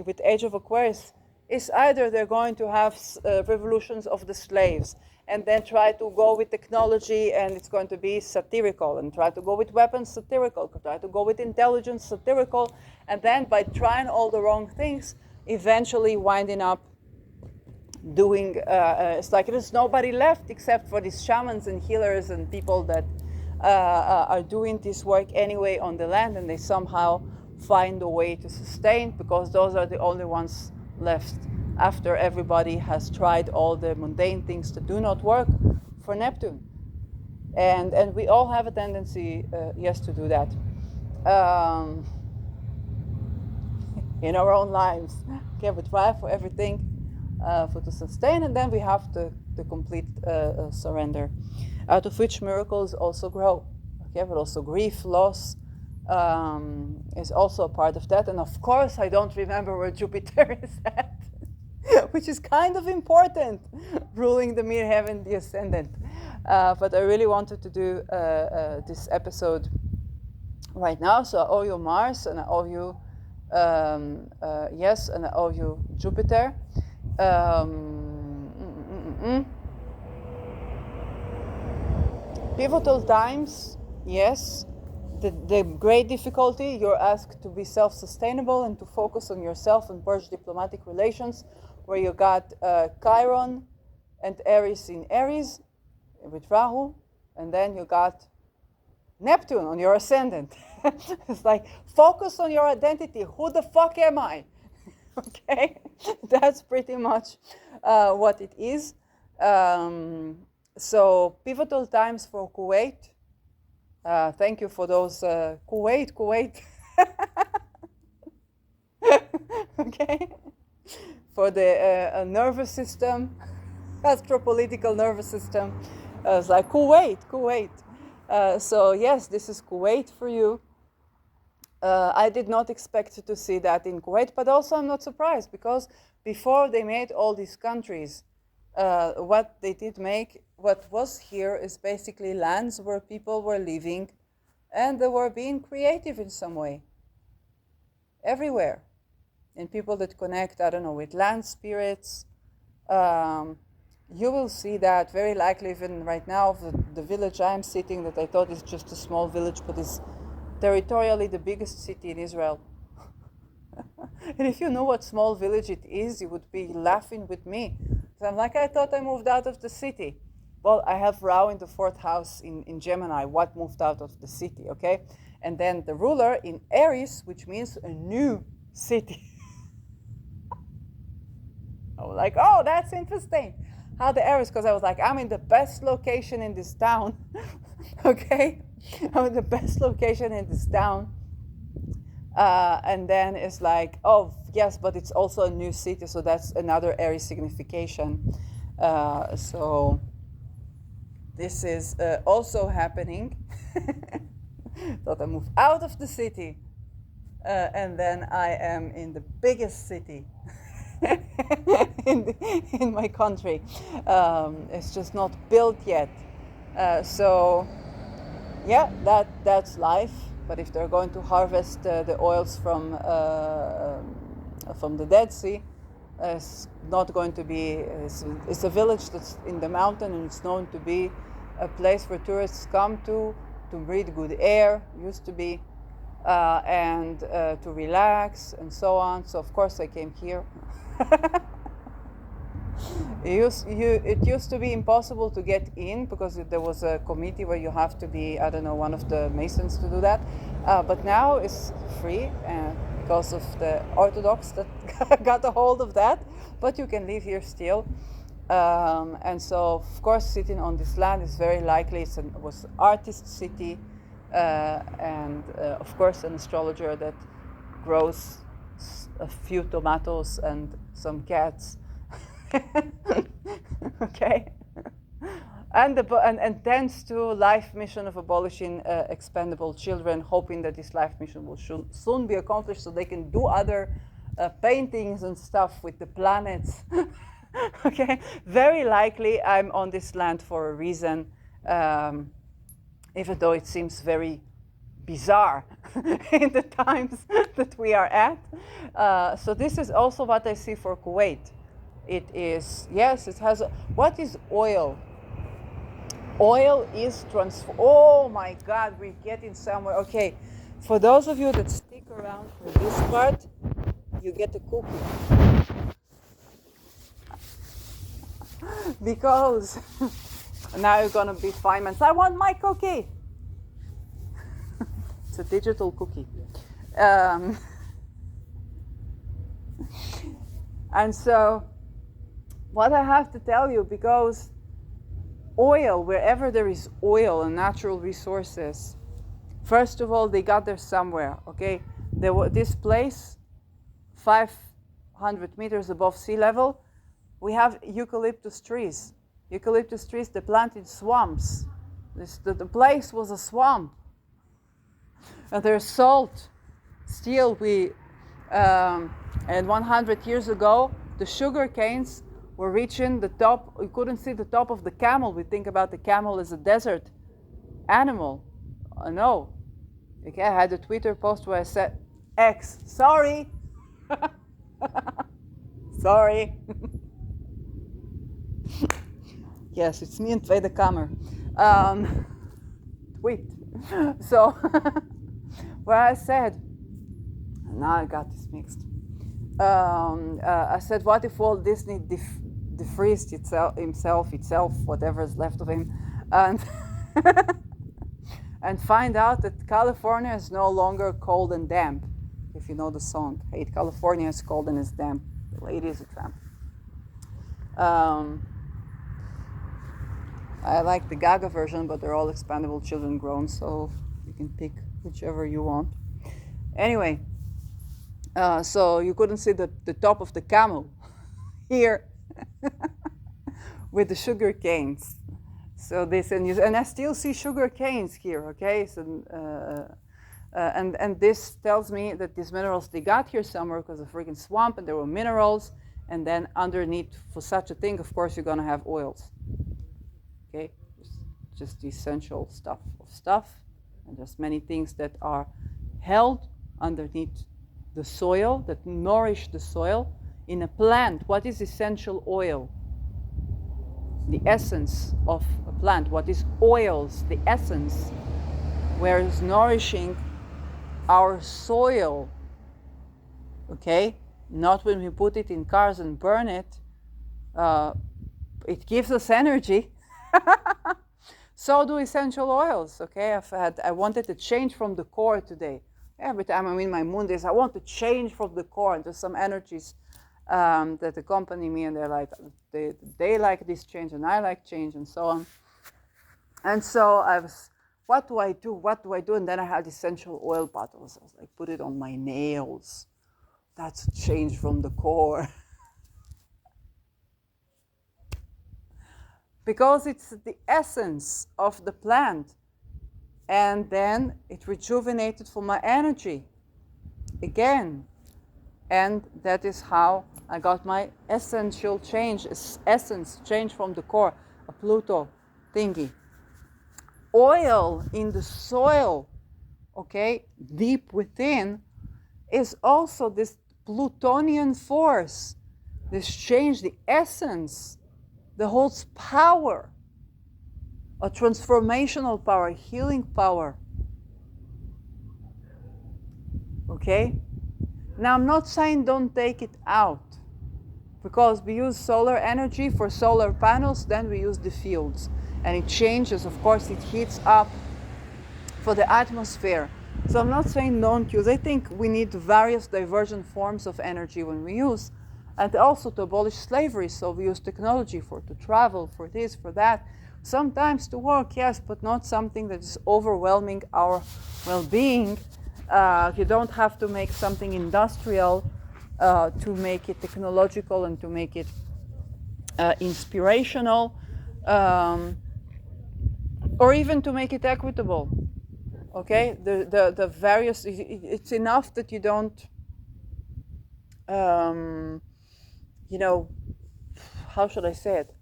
with Age of Aquarius, it's either they're going to have revolutions of the slaves and then try to go with technology and it's going to be satirical, and try to go with weapons, satirical, try to go with intelligence, satirical, and then by trying all the wrong things, eventually winding up doing, it's like there's nobody left except for these shamans and healers and people that are doing this work anyway on the land, and they somehow find a way to sustain, because those are the only ones left after everybody has tried all the mundane things that do not work for Neptune. And we all have a tendency, yes, to do that in our own lives. Okay, we try for everything to sustain, and then we have the complete surrender, out of which miracles also grow. Okay, but also grief, loss, is also a part of that. And of course, I don't remember where Jupiter is at, which is kind of important, ruling the midheaven, the ascendant. But I really wanted to do this episode right now. So I owe you Mars, and I owe you, yes, and I owe you Jupiter. Pivotal times, yes. The great difficulty, you're asked to be self-sustainable and to focus on yourself and purge diplomatic relations, where you got Chiron and Aries in Aries with Rahu, and then you got Neptune on your ascendant. It's like, focus on your identity. Who the fuck am I? Okay, that's pretty much what it is. So pivotal times for Kuwait. Thank you for those Kuwait. Okay, for the nervous system, astropolitical nervous system. It's like Kuwait. So yes, this is Kuwait for you. I did not expect to see that in Kuwait, but also I'm not surprised, because before they made all these countries, what they did make, what was here is basically lands where people were living and they were being creative in some way. Everywhere. And people that connect, I don't know, with land spirits. You will see that very likely even right now. The village I'm sitting, that I thought is just a small village, but is territorially the biggest city in Israel. And if you know what small village it is, you would be laughing with me. So I'm like, I thought I moved out of the city. Well, I have Rao in the fourth house in Gemini. What moved out of the city, okay? And then the ruler in Aries, which means a new city. I was like, oh, that's interesting. How the Aries, because I was like, I'm in the best location in this town. Okay? I'm in the best location in this town. And then it's like, oh, yes, but it's also a new city, so that's another Aries signification. So this is also happening. Thought I moved out of the city, and then I am in the biggest city in my country. It's just not built yet. So yeah, that's life. But if they're going to harvest the oils from the Dead Sea, it's not going to be. It's a village that's in the mountain, and it's known to be a place where tourists come to breathe good air. Used to be, and to relax and so on. So of course I came here. It used to be impossible to get in because there was a committee where you have to be, I don't know, one of the Masons to do that. But now it's free because of the Orthodox that got a hold of that. But you can live here still. And so, of course, sitting on this land is very likely it was an artist city, and of course an astrologer that grows a few tomatoes and some cats. Okay, and tends to life mission of abolishing expendable children, hoping that this life mission will soon be accomplished so they can do other paintings and stuff with the planets. Okay, very likely I'm on this land for a reason, even though it seems very bizarre in the times that we are at. So this is also what I see for Kuwait. It is, yes, it has, what is oil? Oil is oh my God, we're getting somewhere. Okay, for those of you that stick around for this part, you get a cookie. Because now you're gonna be 5 minutes. I want my cookie. It's a digital cookie. And so, what I have to tell you, because oil, wherever there is oil and natural resources, first of all, they got there somewhere, okay? This place, 500 meters above sea level, we have eucalyptus trees. Eucalyptus trees, they planted swamps. The place was a swamp. And there's salt. Still, and 100 years ago, the sugar canes were reaching the top. You couldn't see the top of the camel. We think about the camel as a desert animal. No. Okay, I had a Twitter post where I said, X, sorry. Sorry. Yes, it's me in Tweede Kamer. Tweet. So, where I said, now I got this mixed. I said, what if Walt Disney defreezed himself, whatever is left of him, and and find out that California is no longer cold and damp. If you know the song, "Hate California, is cold and it's damp. The lady is a tramp." I like the Gaga version, but they're all expandable children grown, so you can pick whichever you want. Anyway, so you couldn't see the top of the camel here with the sugar canes. So this, and I still see sugar canes here, okay? So, and this tells me that these minerals, they got here somewhere because of freaking swamp, and there were minerals, and then underneath, for such a thing, of course, you're gonna have oils. Okay, just the essential stuff, and there's many things that are held underneath the soil, that nourish the soil. In a plant, what is essential oil? The essence of a plant. What is oils? The essence, where is nourishing our soil. Okay, not when we put it in cars and burn it. It gives us energy. So do essential oils. Okay, I wanted to change from the core today. Every time I'm in my moon days, I want to change from the core. And there's some energies that accompany me, and they're like, they like this change, and I like change, and so on. And so I was, what do I do? What do I do? And then I had essential oil bottles. I was like, put it on my nails. That's a change from the core. Because it's the essence of the plant. And then it rejuvenated for my energy again. And that is how I got my essential change, essence change from the core, a Pluto thingy. Oil in the soil, okay, deep within, is also this Plutonian force, this change, the essence that holds power, a transformational power, healing power. Okay? Now, I'm not saying don't take it out, because we use solar energy for solar panels, then we use the fields. And it changes, of course, it heats up for the atmosphere. So I'm not saying don't use. I think we need various divergent forms of energy when we use. And also to abolish slavery, so we use technology to travel, for this, for that. Sometimes to work, yes, but not something that is overwhelming our well-being. You don't have to make something industrial to make it technological and to make it inspirational, or even to make it equitable. Okay, the various, it's enough that you don't, how should I say it?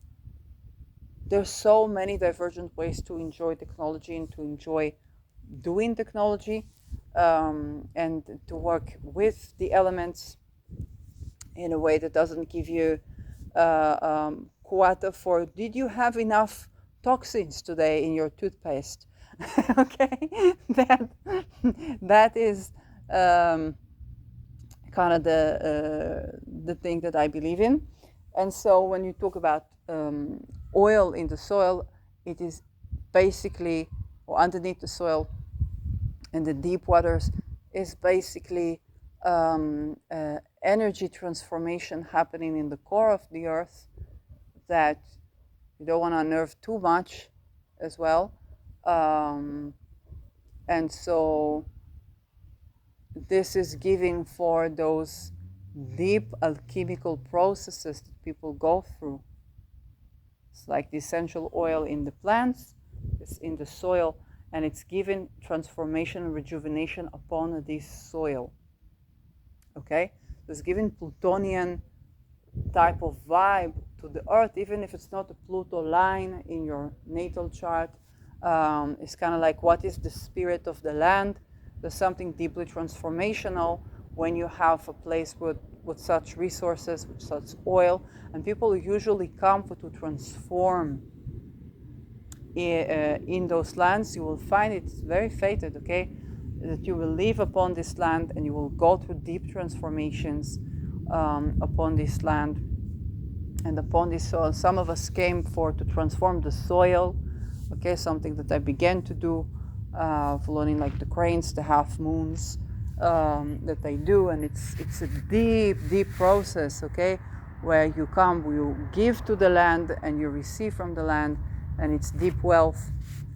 There's so many divergent ways to enjoy technology and to enjoy doing technology, and to work with the elements in a way that doesn't give you quota for, did you have enough toxins today in your toothpaste? Okay, that is kind of the thing that I believe in. And so when you talk about oil in the soil, it is basically, or underneath the soil in the deep waters, is basically energy transformation happening in the core of the earth that you don't want to unnerve too much as well. And so this is giving for those deep alchemical processes that people go through. It's like the essential oil in the plants, it's in the soil, and it's giving transformation and rejuvenation upon this soil. Okay? It's giving Plutonian type of vibe to the earth, even if it's not a Pluto line in your natal chart. It's kind of like, what is the spirit of the land? There's something deeply transformational when you have a place with such resources, with such oil, and people usually come to transform in those lands. You will find it's very fated, okay, that you will live upon this land and you will go through deep transformations upon this land and upon this soil. Some of us came to transform the soil, okay, something that I began to do following like the cranes, the half moons that they do, and it's a deep process, okay, where you give to the land and you receive from the land, and it's deep wealth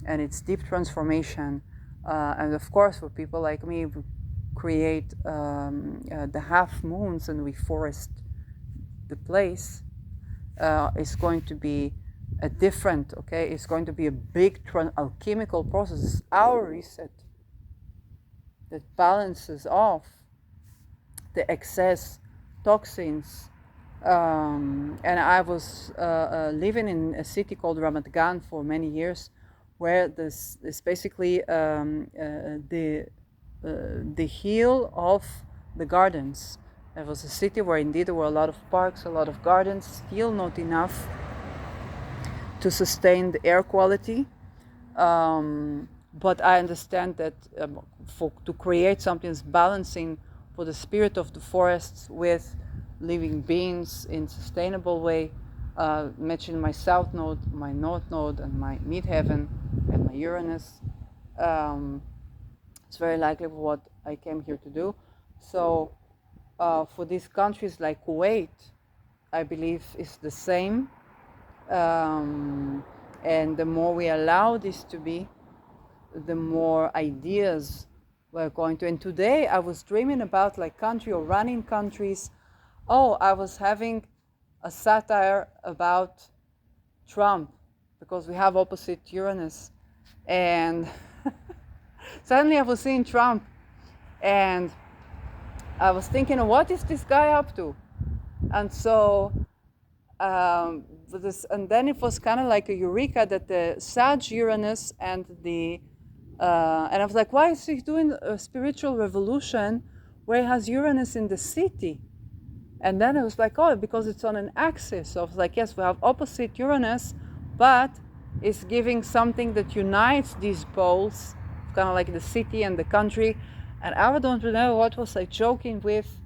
and it's deep transformation, and of course for people like me, we create the half moons and we forest the place. Is going to be a different, okay, it's going to be a big alchemical process. It's our reset that balances off the excess toxins. And I was living in a city called Ramat Gan for many years, where this is basically the heel of the gardens. It was a city where indeed there were a lot of parks, a lot of gardens, still not enough to sustain the air quality. But I understand that to create something that's balancing for the spirit of the forests with living beings in sustainable way, matching my south node, my north node, and my midheaven and my Uranus. It's very likely what I came here to do. So for these countries like Kuwait, I believe is the same. And the more we allow this to be, the more ideas we're going to. And today I was dreaming about like country or running countries. Oh, I was having a satire about Trump because we have opposite Uranus. And suddenly I was seeing Trump and I was thinking, what is this guy up to? And so, and then it was kind of like a eureka that the Sag Uranus and and I was like, why is he doing a spiritual revolution where he has Uranus in the city? And then I was like, oh, because it's on an axis. So I was like, yes, we have opposite Uranus, but it's giving something that unites these poles, kind of like the city and the country. And I don't know what was I joking with,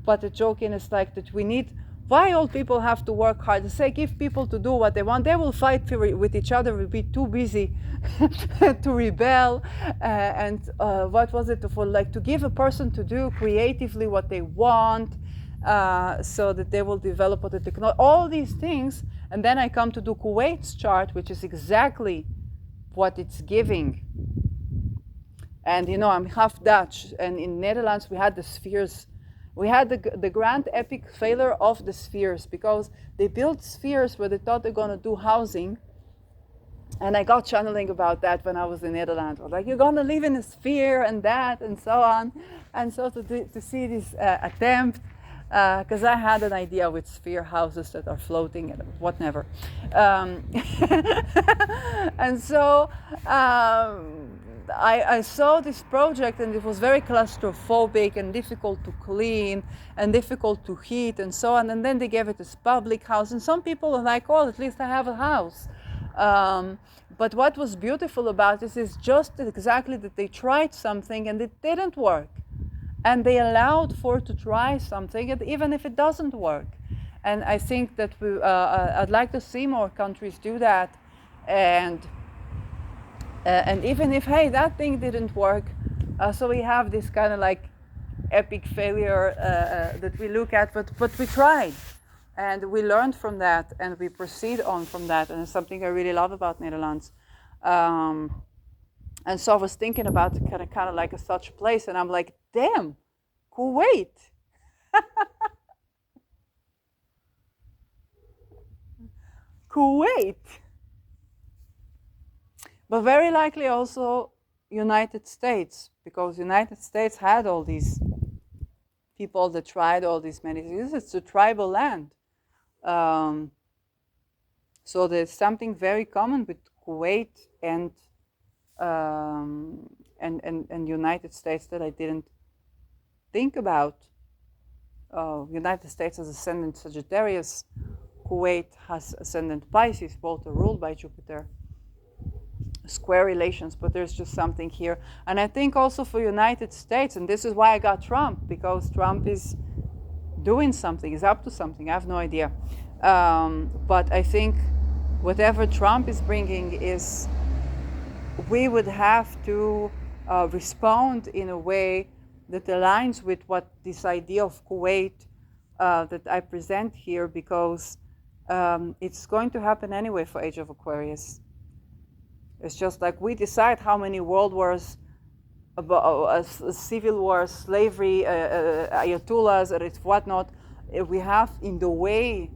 but the joking is like that we need, why all people have to work hard? To say, give people to do what they want. They will fight with each other, will be too busy to rebel. What was it for? Like to give a person to do creatively what they want, so that they will develop the technology, all these things. And then I come to do Kuwait's chart, which is exactly what it's giving. And you know, I'm half Dutch, and in Netherlands we had the spheres. We had the grand epic failure of the spheres, because they built spheres where they thought they're going to do housing. And I got channeling about that when I was in Netherlands. I was like, you're going to live in a sphere and that and so on. And so to see this attempt, because I had an idea with sphere houses that are floating and whatever. And so I saw this project, and it was very claustrophobic and difficult to clean and difficult to heat and so on. And then they gave it as public house. And some people are like, oh, at least I have a house. But what was beautiful about this is just exactly that they tried something and it didn't work. And they allowed for to try something, even if it doesn't work. And I think that I'd like to see more countries do that. And even if, hey, that thing didn't work, so we have this kind of like epic failure that we look at, but we tried. And we learned from that, and we proceed on from that. And it's something I really love about Netherlands. And so I was thinking about kind of like such a place, and I'm like, damn, Kuwait. Kuwait. But very likely also United States, because United States had all these people that tried all these many things. It's a tribal land. So there's something very common with Kuwait and United States that I didn't think about. United States has ascendant Sagittarius. Kuwait has ascendant Pisces, both are ruled by Jupiter. Square relations, but there's just something here. And I think also for United States, and this is why I got Trump, because Trump is doing something, is up to something. I have no idea. But I think whatever Trump is bringing is we would have to respond in a way that aligns with what this idea of Kuwait that I present here, because it's going to happen anyway for Age of Aquarius. It's just like we decide how many world wars, civil wars, slavery, ayatollahs, or it's whatnot, we have in the way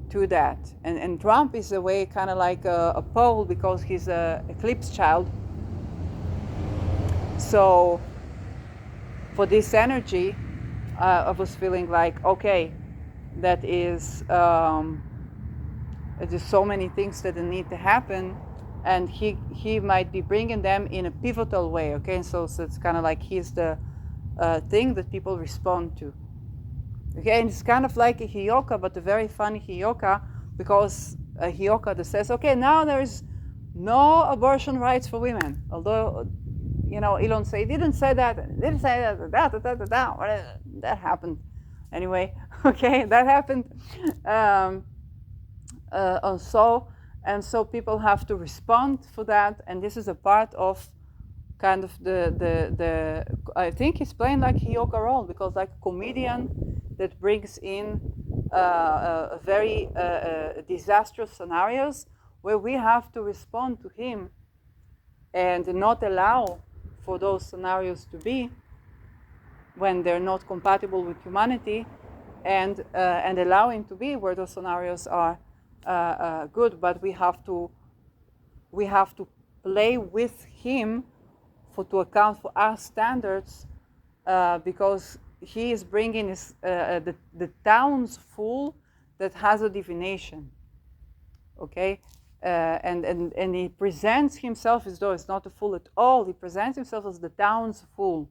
to that. And Trump is a way kind of like a pole, because he's an eclipse child. So for this energy, I was feeling like, okay, that is, there's so many things that need to happen, and he might be bringing them in a pivotal way, okay? So it's kind of like he's the thing that people respond to. Okay, and it's kind of like a Hiyoka, but a very funny Hiyoka, because a Hiyoka that says, okay, now there is no abortion rights for women. Although, you know, Elon didn't say that, that happened. Anyway, okay, that happened. So people have to respond for that, and this is a part of kind of the I think he's playing like Hiyoka role, because like a comedian that brings in very disastrous scenarios where we have to respond to him and not allow for those scenarios to be when they're not compatible with humanity, and allowing to be where those scenarios are good, but we have to play with him to account for our standards, because he is bringing the townsful that has a divination, okay, and he presents himself as though it's not a fool at all. He presents himself as the townsful,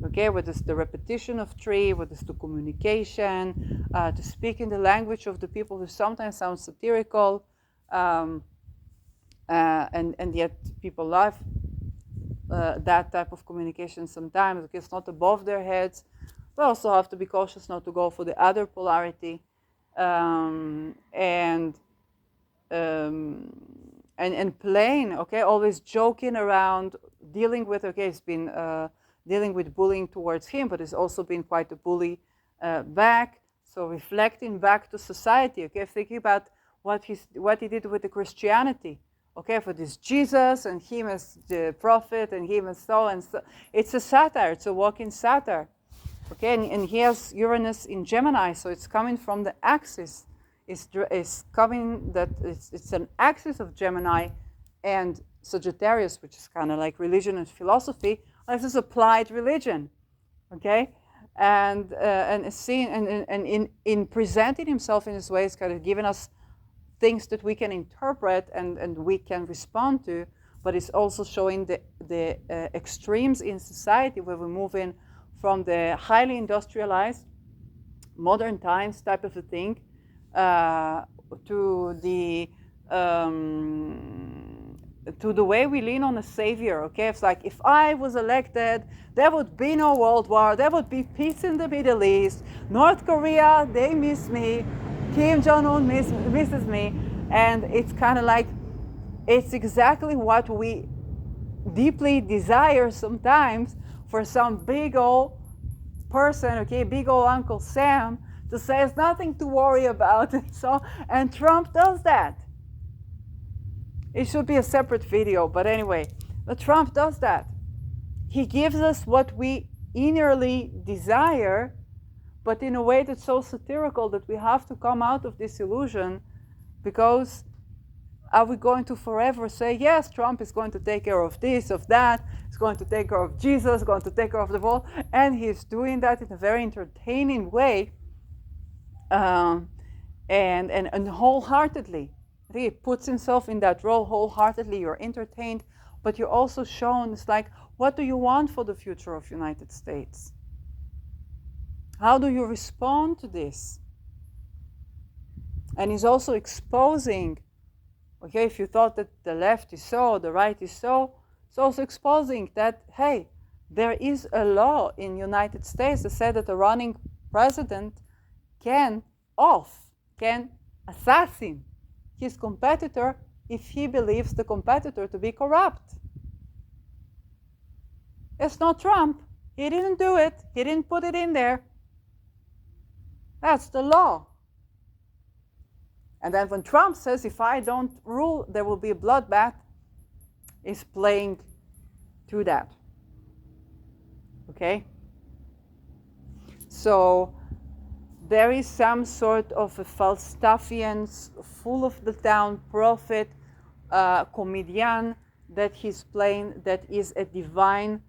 okay, what is the repetition of tree, what is the communication, to speak in the language of the people, who sometimes sounds satirical, and yet people love that type of communication sometimes. Okay, it's not above their heads. We also have to be cautious not to go for the other polarity, and playing, okay, always joking around, dealing with, okay, it's been dealing with bullying towards him, but it's also been quite a bully back. So reflecting back to society, okay, thinking about what he did with the Christianity, okay, for this Jesus and him as the prophet and him as so and so. It's a satire, it's a walking satire, okay, and he has Uranus in Gemini, so it's coming from the axis. It's coming that it's an axis of Gemini and Sagittarius, which is kind of like religion and philosophy. This is applied religion, okay, and seeing and in presenting himself in this way, it's kind of giving us things that we can interpret and we can respond to, but it's also showing the extremes in society, where we move in from the highly industrialized modern times type of a thing to the way we lean on a savior, okay? It's like, if I was elected, there would be no world war, there would be peace in the Middle East, North Korea, they miss me, Kim Jong-un misses me, and it's kind of like, it's exactly what we deeply desire sometimes, for some big old person, okay, big old Uncle Sam, to say there's nothing to worry about, and Trump does that. It should be a separate video, but anyway, but Trump does that. He gives us what we innerly desire, but in a way that's so satirical that we have to come out of this illusion, because are we going to forever say, yes, Trump is going to take care of this, of that, he's going to take care of Jesus, going to take care of the world, and he's doing that in a very entertaining way, and wholeheartedly. I think he puts himself in that role wholeheartedly. You're entertained, but you're also shown, it's like, what do you want for the future of United States? How do you respond to this? And he's also exposing, okay, if you thought that the left is so, the right is so, it's also exposing that, hey, there is a law in United States that said that a running president can assassinate his competitor if he believes the competitor to be corrupt. It's not Trump. He didn't do it. He didn't put it in there. That's the law. And then when Trump says, if I don't rule, there will be a bloodbath, he's playing to that. Okay? So there is some sort of a Falstaffian, full of the town prophet, comedian that he's playing, that is a divine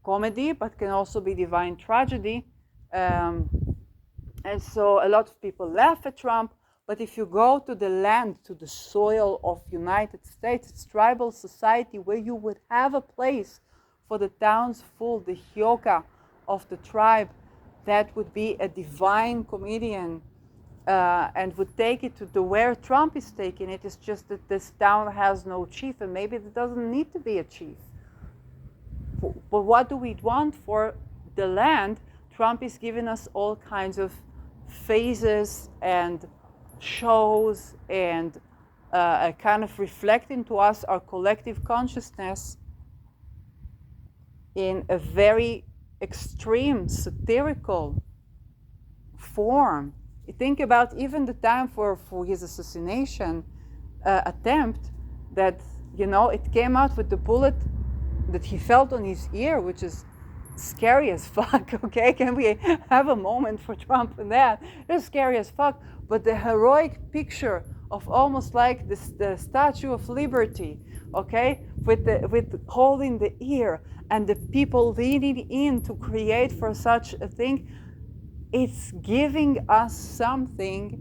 comedy, but can also be divine tragedy. And so a lot of people laugh at Trump, but if you go to the land, to the soil of United States, it's tribal society where you would have a place for the townsfolk, the hyoka of the tribe, that would be a divine comedian and would take it to where Trump is taking it. It's just that this town has no chief, and maybe it doesn't need to be a chief. But what do we want for the land? Trump is giving us all kinds of phases and shows and kind of reflecting to us our collective consciousness in a very extreme satirical form. You think about even the time for his assassination attempt, that, you know, it came out with the bullet that he felt on his ear, which is scary as fuck. Okay, can we have a moment for Trump in that? It's scary as fuck. But the heroic picture of almost like the Statue of Liberty, okay, with holding the ear and the people leaning in to create for such a thing, it's giving us something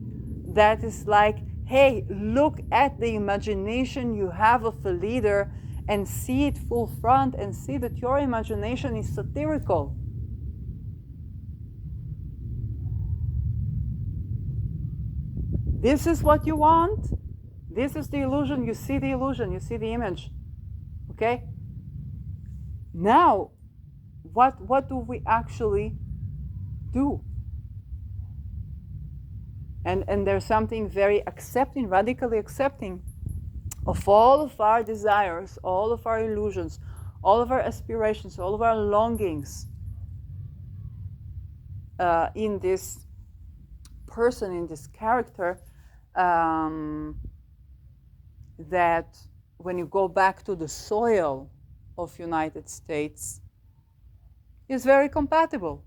that is like, hey, look at the imagination you have of a leader and see it full front and see that your imagination is satirical. This is what you want. This is the illusion. You see the illusion. You see the image. Okay? Now, what do we actually do? And there's something very accepting, radically accepting of all of our desires, all of our illusions, all of our aspirations, all of our longings in this person, in this character, that when you go back to the soil of United States, is very compatible.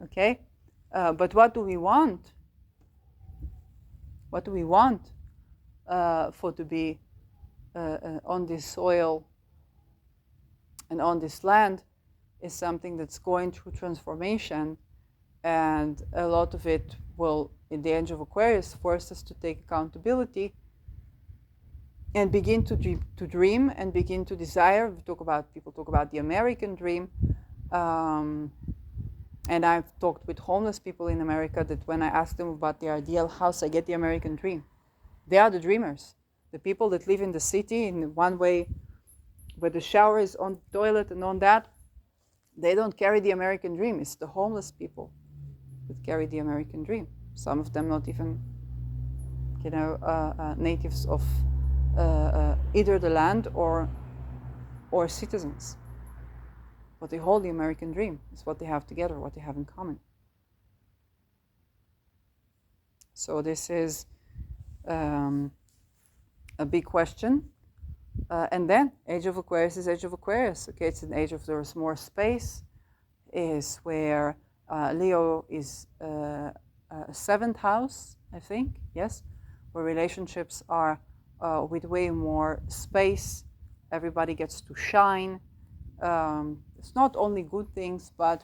Okay? But what do we want? What do we want for to be on this soil and on this land is something that's going through transformation, and a lot of it will, in the age of Aquarius, force us to take accountability and begin to dream and begin to desire. People talk about the American dream. And I've talked with homeless people in America that when I ask them about their ideal house, I get the American dream. They are the dreamers. The people that live in the city in one way where the shower is on the toilet and on that, they don't carry the American dream. It's the homeless people that carry the American dream. Some of them not even, natives of either the land or citizens. But they hold the American dream. It's what they have together, what they have in common. So this is a big question. And then Age of Aquarius is Age of Aquarius. Okay, it's an age of there's more space. Is where Leo is a seventh house, I think. Yes, where relationships are with way more space. Everybody gets to shine. It's not only good things, but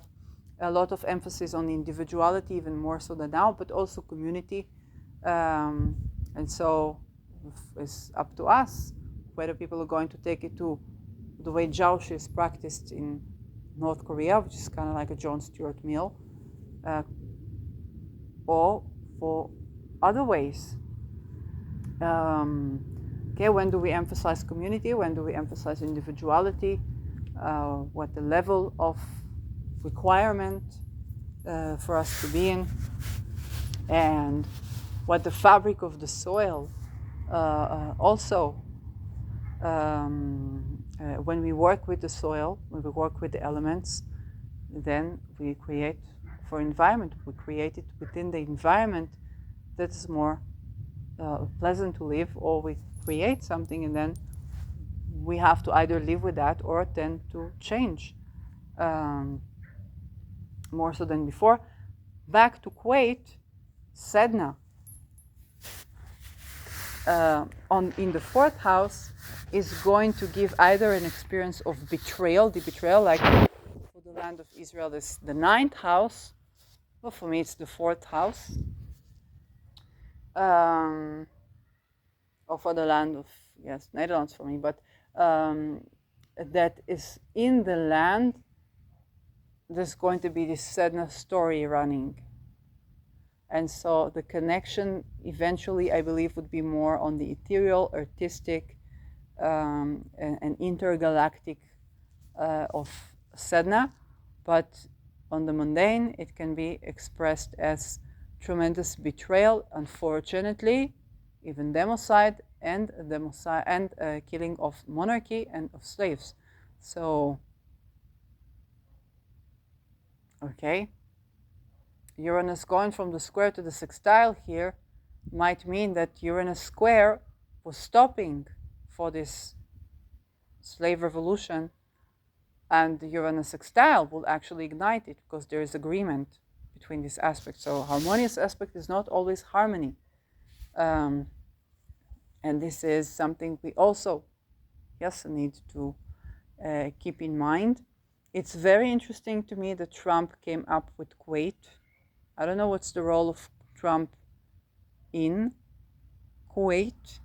a lot of emphasis on individuality, even more so than now, but also community. And so it's up to us whether people are going to take it to the way Jiaoshi is practiced in North Korea, which is kind of like a John Stuart Mill, or for other ways. Okay, when do we emphasize community? When do we emphasize individuality? What the level of requirement for us to be in, and what the fabric of the soil also, when we work with the soil, when we work with the elements, then we create for environment, we create it within the environment that is more pleasant to live, or we create something and then we have to either live with that or tend to change more so than before. Back to Kuwait, Sedna. In the fourth house is going to give either an experience of betrayal, the betrayal, like for the land of Israel, is the ninth house. Well, for me, it's the fourth house. Or for the land of, yes, Netherlands for me, but that is in the land, there's going to be this Sedna story running. And so the connection eventually, I believe, would be more on the ethereal, artistic, and intergalactic of Sedna. But on the mundane, it can be expressed as tremendous betrayal, unfortunately, even democide and killing of monarchy and of slaves. So, okay. Uranus going from the square to the sextile here might mean that Uranus square was stopping for this slave revolution, and the Uranus sextile will actually ignite it because there is agreement between these aspects. So harmonious aspect is not always harmony. And this is something we also, yes, need to keep in mind. It's very interesting to me that Trump came up with Kuwait. I don't know what's the role of Trump in Kuwait.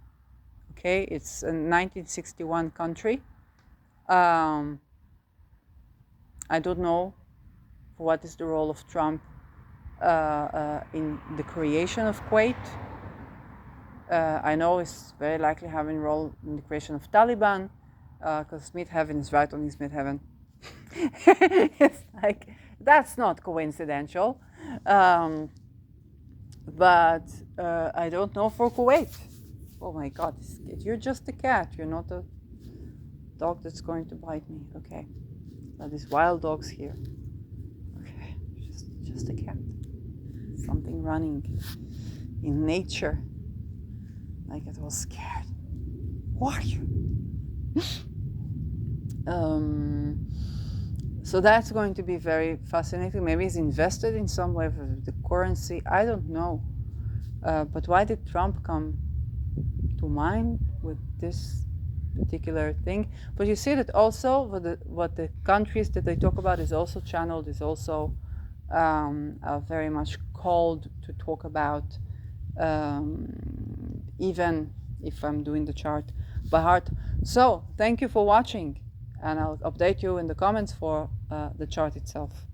Okay, it's a 1961 country. I don't know what is the role of Trump in the creation of Kuwait. I know it's very likely having a role in the creation of Taliban, because Midheaven is right on his Midheaven. It's like, that's not coincidental. But I don't know for Kuwait. Oh my God, you're just a cat. You're not a dog that's going to bite me. Okay, now these wild dogs here. Okay, just a cat. Something running in nature. Like it was scared. Who are you? So that's going to be very fascinating. Maybe he's invested in some way with the currency. I don't know. But why did Trump come to mind with this particular thing? But you see that also what the countries that they talk about is also channeled, is also very much called to talk about, even if I'm doing the chart by heart. So thank you for watching, and I'll update you in the comments for the chart itself.